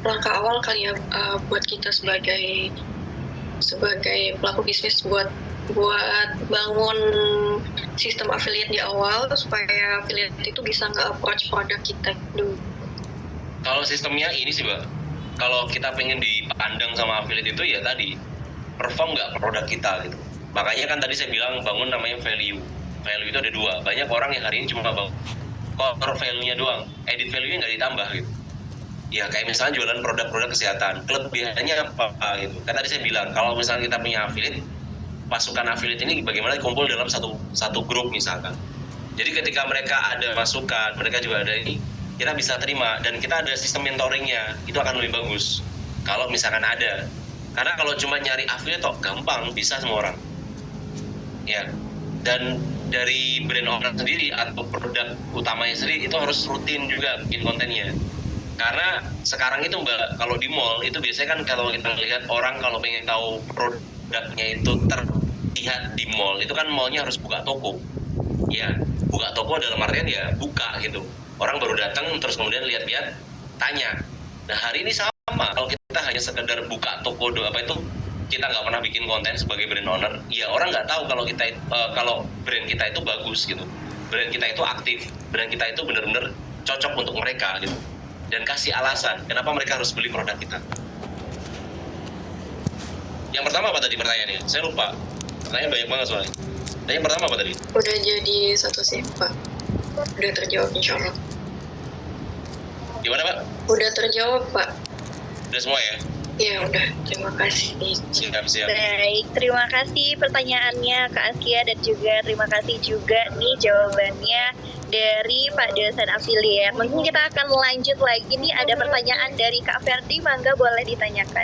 Langkah awal kali ya buat kita sebagai pelaku bisnis buat bangun sistem affiliate di awal supaya affiliate itu bisa nge-approach produk kita dulu. Kalau sistemnya ini sih Mbak, kalau kita pengen dipandang sama affiliate itu ya tadi perform nggak produk kita gitu. Makanya kan tadi saya bilang bangun namanya value. value itu ada dua. Banyak orang yang hari ini cuma bawa core value-nya doang, edit value-nya nggak ditambah gitu. Ya kayak misalnya jualan produk-produk kesehatan, kelebihannya apa gitu. Kan tadi saya bilang kalau misalnya kita punya affiliate, pasukan affiliate ini bagaimana kumpul dalam satu grup misalkan. Jadi ketika mereka ada masukan, mereka juga ada ini, kita bisa terima dan kita ada sistem mentoringnya, itu akan lebih bagus kalau misalkan ada. Karena kalau cuma nyari affiliate toh gampang, bisa semua orang. Ya. Dan dari brand owner sendiri atau produk utamanya sendiri itu harus rutin juga bikin kontennya. Karena sekarang itu Mbak, kalau di mall itu biasanya kan kalau kita lihat orang kalau pengen tahu produknya itu terlihat di mall, itu kan mallnya harus buka toko. Ya, buka toko dalam artian ya buka gitu. Orang baru datang terus kemudian lihat-lihat, tanya. Nah hari ini sama, kalau kita hanya sekedar buka toko apa itu, kita nggak pernah bikin konten sebagai brand owner, ya orang nggak tahu kalau kita kalau brand kita itu bagus gitu, brand kita itu aktif, brand kita itu benar-benar cocok untuk mereka gitu, dan kasih alasan kenapa mereka harus beli produk kita. Yang pertama apa tadi pertanyaannya? Saya lupa. Pertanyaan banyak banget soalnya. Yang pertama apa tadi? Udah jadi satu sih Pak, udah terjawab insya Allah. Gimana Pak? Udah terjawab Pak. Udah semua ya? Ya udah, terima kasih. Siap. Baik, terima kasih pertanyaannya Kak Askia dan juga terima kasih juga nih jawabannya dari Pak dosen afiliat. Mungkin kita akan lanjut lagi nih, ada pertanyaan dari Kak Ferdi, mangga boleh ditanyakan.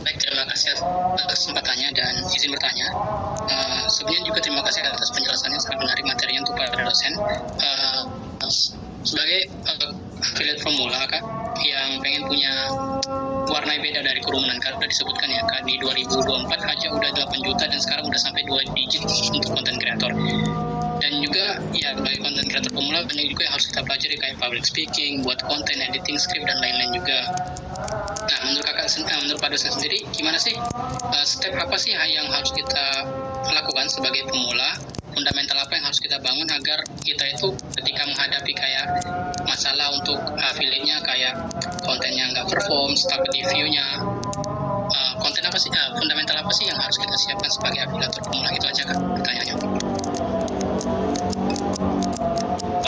Baik, terima kasih atas kesempatannya dan izin bertanya. Sebelumnya juga terima kasih atas penjelasannya, sangat menarik materinya untuk para dosen. Sebagai affiliate pemula Kak, yang pengen punya warna beda dari kerumunan, Kak, udah disebutkan ya Kak, di 2024 aja udah 8 juta dan sekarang udah sampai 2 digit untuk konten kreator. Dan juga ya bagi konten kreator pemula banyak juga yang harus kita pelajari kayak public speaking, buat konten, editing script dan lain-lain juga. Nah, menurut Pak dosen sendiri gimana sih step apa sih yang harus kita lakukan sebagai pemula? Fundamental apa yang harus kita bangun agar kita itu ketika menghadapi kayak masalah untuk affiliate-nya kayak kontennya nggak perform, stuck di view-nya, konten apa sih, fundamental apa sih yang harus kita siapkan sebagai afiliator pemula? Itu aja Kak pertanyaannya.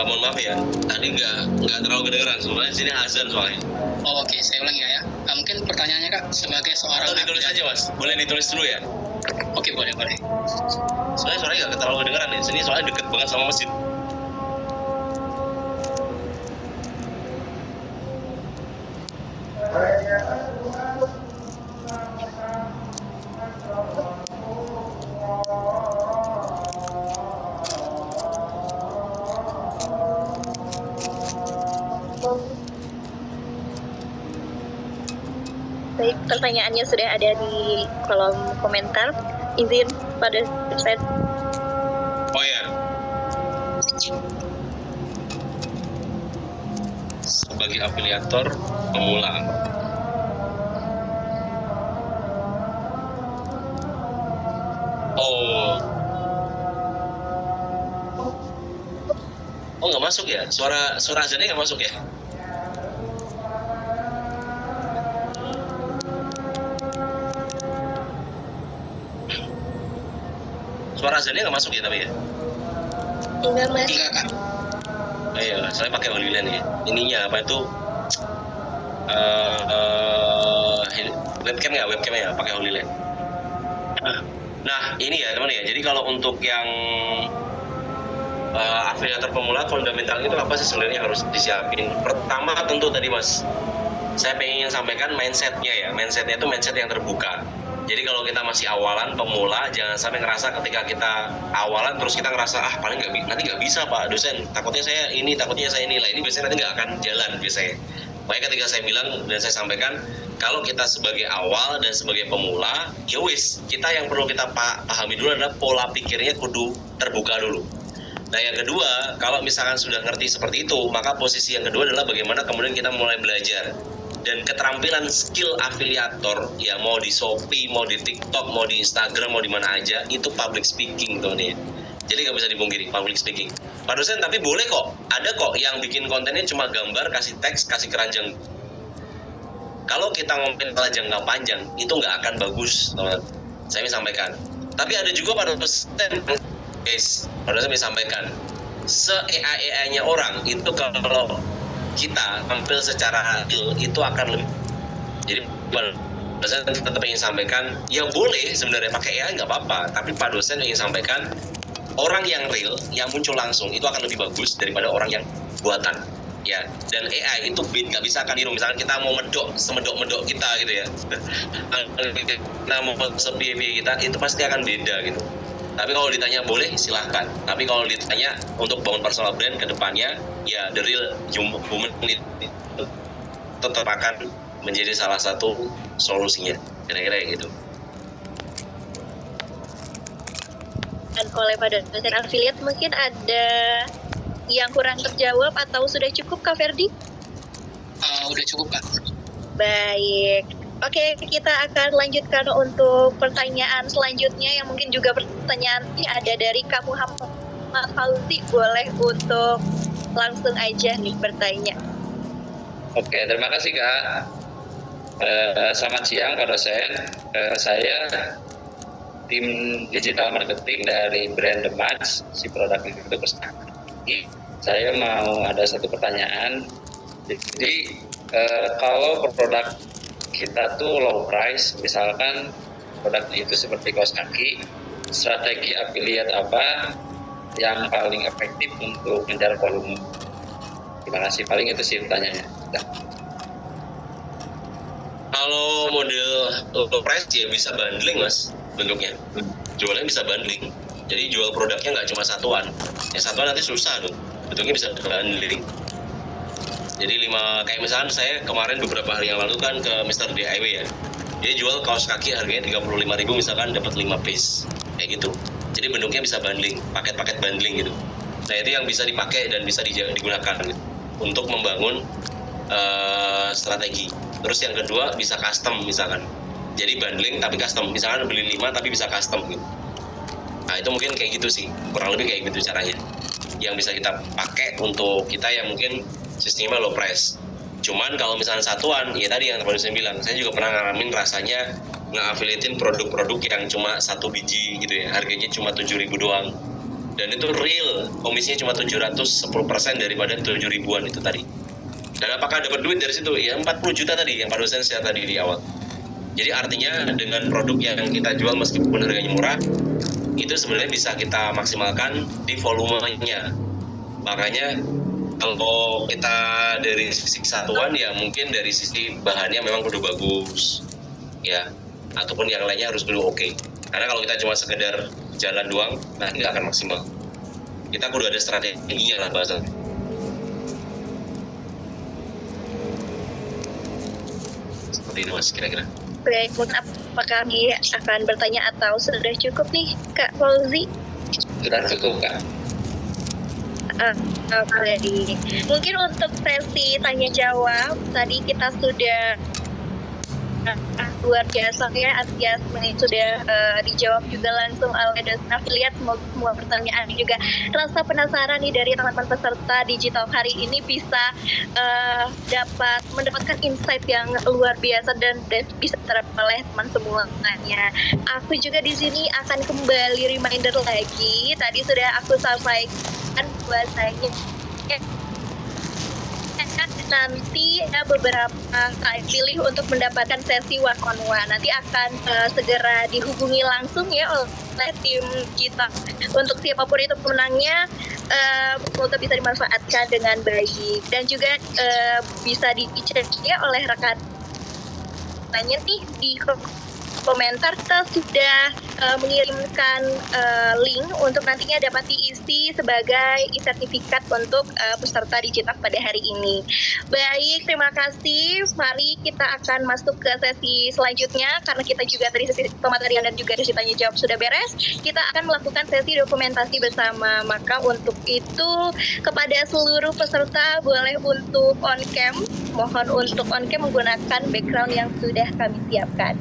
Mohon maaf ya, tadi nggak terlalu kedengeran, sebenarnya sini azan soalnya. Oh, oke, saya ulang ya. Mungkin pertanyaannya Kak, sebagai seorang Atau ditulis aja Mas, boleh ditulis dulu ya? Oke, boleh. Soalnya suaranya nggak terlalu kedengeran ya, sini soalnya deket banget sama masjid. Baik, pertanyaannya sudah ada di kolom komentar. Izin pada dosen. Oh ya, sebagai afiliator pemula. Oh nggak masuk ya? Suara azannya nggak masuk ya? Suara azannya nggak masuk ya tapi ya? Enggak Mas. Enggak Kak. Oh iya, saya pakai Holyland ya. Ininya apa itu? Webcam ya, pakai Holyland. Nah ini ya teman ya. Jadi kalau untuk yang afiliator pemula, fundamental itu apa sih sebenarnya harus disiapin? Pertama tentu tadi Mas, saya pengen sampaikan mindsetnya ya. Mindsetnya itu mindset yang terbuka. Jadi kalau kita masih awalan pemula, jangan sampai ngerasa ketika kita awalan terus kita ngerasa paling nanti nggak bisa Pak dosen, takutnya saya ini lah, ini biasanya nanti nggak akan jalan biasanya. Makanya ketika saya bilang dan saya sampaikan, kalau kita sebagai awal dan sebagai pemula, ya wis, kita yang perlu kita pahami dulu adalah pola pikirnya kudu terbuka dulu. Nah yang kedua, kalau misalkan sudah ngerti seperti itu, maka posisi yang kedua adalah bagaimana kemudian kita mulai belajar. Dan keterampilan skill afiliator, ya mau di Shopee, mau di TikTok, mau di Instagram, mau di mana aja, itu public speaking tuh nih. Jadi nggak bisa dipungkiri public speaking. Pak dosen, tapi boleh kok, ada kok yang bikin kontennya cuma gambar, kasih teks, kasih keranjang. Kalau kita ngomongin jangka panjang, itu nggak akan bagus, teman-teman. Saya ingin sampaikan. Tapi ada juga Pak dosen, guys, Pak dosen bisa sampaikan se-AI-nya orang itu kalau kita tampil secara real itu akan lebih. Jadi Pak dosen tetap ingin sampaikan, ya boleh sebenarnya pakai AI nggak apa-apa, tapi Pak dosen ingin sampaikan orang yang real, yang muncul langsung itu akan lebih bagus daripada orang yang buatan. Ya, dan AI itu nggak bisa akan niru. Misalkan kita mau semedok-medok kita gitu ya, kita mau sepi kita, itu pasti akan beda gitu. Tapi kalau ditanya boleh, silahkan. Tapi kalau ditanya untuk bangun personal brand ke depannya, ya the real human itu tetap akan menjadi salah satu solusinya. Kira-kira gitu. Dan oleh pada dosen affiliate mungkin ada yang kurang terjawab atau sudah cukup Kak Ferdi? Udah cukup Kak. Baik. Oke, kita akan lanjutkan untuk pertanyaan selanjutnya yang mungkin juga pertanyaan ini ada dari Kak Muhammad Fauzi. Boleh untuk langsung aja nih bertanya. Oke, terima kasih Kak. Selamat siang Pak dosen. Saya tim digital marketing dari brand The Match, si produk itu Persaki. Saya mau ada satu pertanyaan. Jadi kalau produk kita tuh low price, misalkan produk itu seperti kaos kaki, strategi affiliate apa yang paling efektif untuk mengejar volume? Terima kasih, paling itu sih pertanyaannya. Kalau model low price ya bisa bundling mas bentuknya, jualnya bisa bundling. Jadi jual produknya nggak cuma satuan, yang satuan nanti susah tuh, bentuknya bisa bundling. Jadi kayak misalkan saya kemarin beberapa hari yang lalu kan ke Mr. DIY ya, dia jual kaos kaki harganya 35.000 misalkan dapat 5 piece kayak gitu. Jadi bentuknya bisa bundling, paket-paket bundling gitu. Nah itu yang bisa dipakai dan bisa digunakan gitu, untuk membangun strategi. Terus yang kedua bisa custom misalkan, jadi bundling tapi custom, misalkan beli 5 tapi bisa custom gitu. Nah itu mungkin kayak gitu sih, kurang lebih kayak gitu caranya yang bisa kita pakai untuk kita yang mungkin sistemnya low price. Cuman kalau misalnya satuan, ya tadi yang saya bilang, saya juga pernah ngalamin rasanya nge-affiliatein produk-produk yang cuma 1 biji gitu ya, harganya cuma 7.000 doang. Dan itu real, komisinya cuma 700, 10% daripada 7.000-an itu tadi. Dan apakah dapat duit dari situ? Ya 40 juta tadi yang Pak dosen share tadi di awal. Jadi artinya dengan produk yang kita jual meskipun harganya murah, itu sebenarnya bisa kita maksimalkan di volumenya. Makanya kalau kita dari sisi satuan ya mungkin dari sisi bahannya memang kudu bagus ya, ataupun yang lainnya harus kudu oke. Karena kalau kita cuma sekedar jalan doang, nah nggak akan maksimal. Kita kudu ada strateginya lah bahasa. Seperti itu mas kira-kira. Baik, mungkin apakah kami akan bertanya atau sudah cukup nih Kak Fauzi? Sudah cukup Kak. Oke. Mungkin untuk sesi tanya jawab tadi kita sudah luar biasa ya, antusiasme sudah dijawab juga langsung oleh dosen affiliate. Semua pertanyaan juga rasa penasaran nih dari teman-teman peserta digital hari ini bisa dapat mendapatkan insight yang luar biasa dan bisa terapkan oleh teman semuanya. Aku juga di sini akan kembali reminder lagi, tadi sudah aku sampaikan bahwasanya nanti ada beberapa kali pilih untuk mendapatkan sesi one on one. Nanti akan segera dihubungi langsung ya oleh tim kita. Untuk siapapun itu pemenangnya, semoga bisa dimanfaatkan dengan baik dan juga bisa dicek ya oleh rekan tanya nih di komentar. Kita sudah mengirimkan link untuk nantinya dapat diisi sebagai sertifikat untuk peserta digital pada hari ini. Baik, terima kasih. Mari kita akan masuk ke sesi selanjutnya karena kita juga tadi sesi pematerian dan juga sesi tanya jawab sudah beres. Kita akan melakukan sesi dokumentasi bersama. Maka untuk itu kepada seluruh peserta boleh untuk on cam, mohon untuk on cam menggunakan background yang sudah kami siapkan.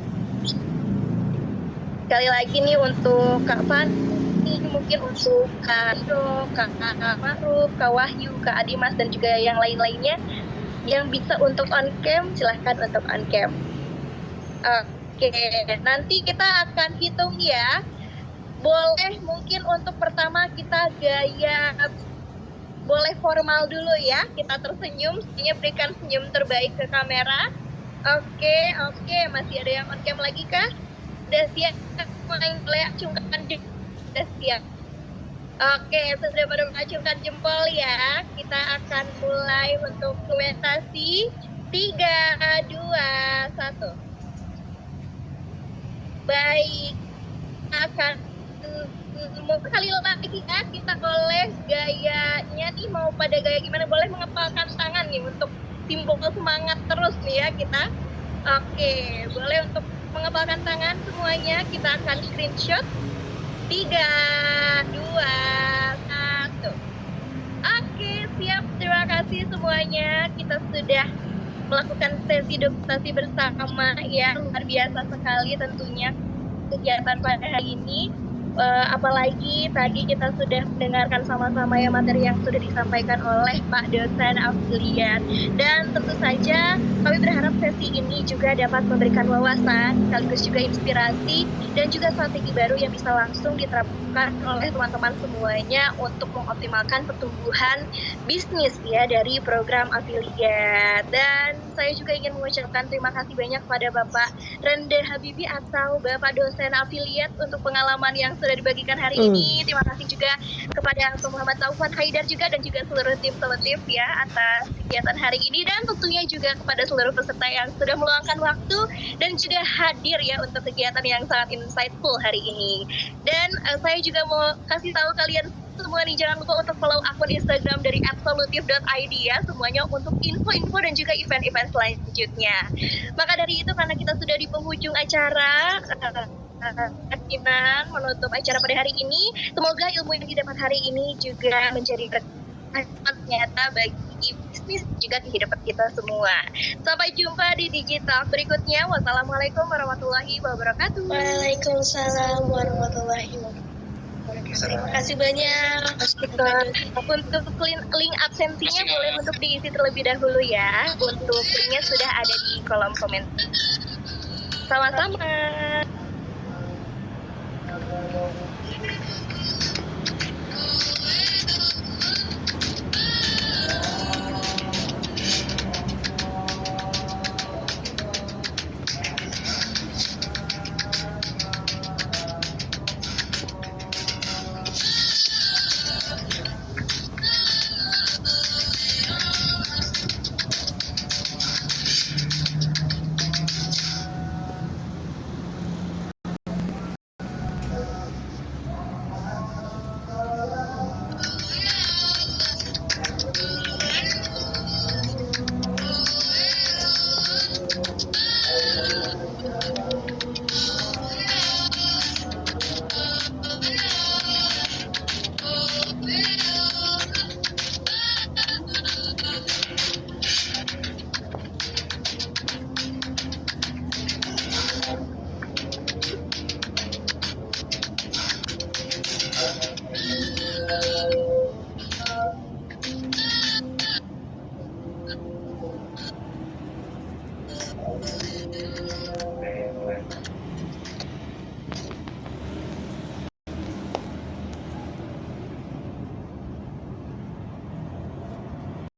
Sekali lagi nih untuk Kak Fani, mungkin untuk Kak Ido, Kak Maruf, Kak Wahyu, Kak Adimas dan juga yang lain-lainnya yang bisa untuk on cam, silahkan untuk on cam. Oke, nanti kita akan hitung ya. Boleh mungkin untuk pertama kita gaya boleh formal dulu ya. Kita tersenyum, semuanya berikan senyum terbaik ke kamera. Oke, masih ada yang on cam lagi kah? Udah siap? Boleh acungkan jempol. Udah siap. Oke, sudah pada mengacungkan jempol ya. Kita akan mulai untuk dokumentasi. 3, 2, 1. Baik, akan mau kali lagi ya, kita boleh gayanya nih, mau pada gaya gimana, boleh mengepalkan tangan nih untuk simbol semangat terus nih ya kita. Oke, boleh untuk mengepalkan tangan semuanya, kita akan screenshot. 3, 2, 1. Oke, siap, terima kasih semuanya. Kita sudah melakukan sesi dokumentasi bersama ya, luar biasa sekali tentunya kegiatan pada hari ini. Apalagi tadi kita sudah mendengarkan sama-sama ya materi yang sudah disampaikan oleh Pak dosen afiliat, dan tentu saja kami berharap sesi ini juga dapat memberikan wawasan sekaligus juga inspirasi dan juga strategi baru yang bisa langsung diterapkan oleh teman-teman semuanya untuk mengoptimalkan pertumbuhan bisnis ya dari program afiliat. Dan saya juga ingin mengucapkan terima kasih banyak kepada Bapak Rende Habibi atau Bapak dosen afiliat untuk pengalaman yang sudah dibagikan hari ini. Terima kasih juga kepada Pak Muhammad Taufan Haidar juga dan juga seluruh tim seletif ya atas kegiatan hari ini, dan tentunya juga kepada seluruh peserta yang sudah meluangkan waktu dan juga hadir ya untuk kegiatan yang sangat insightful hari ini. Dan saya juga mau kasih tahu kalian semua nih, jangan lupa untuk follow akun Instagram dari @solutif.id ya, semuanya untuk info-info dan juga event-event selanjutnya. Maka dari itu, karena kita sudah di penghujung acara, menutup acara pada hari ini, semoga ilmu yang didapat hari ini juga menjadi bermanfaat nyata bagi bisnis juga kehidupan kita semua. Sampai jumpa di digital berikutnya. Wassalamualaikum warahmatullahi wabarakatuh. Waalaikumsalam warahmatullahi wabarakatuh. Terima kasih banyak. Untuk link absensinya boleh untuk diisi terlebih dahulu ya. Untuk linknya sudah ada di kolom komentar. Sama-sama.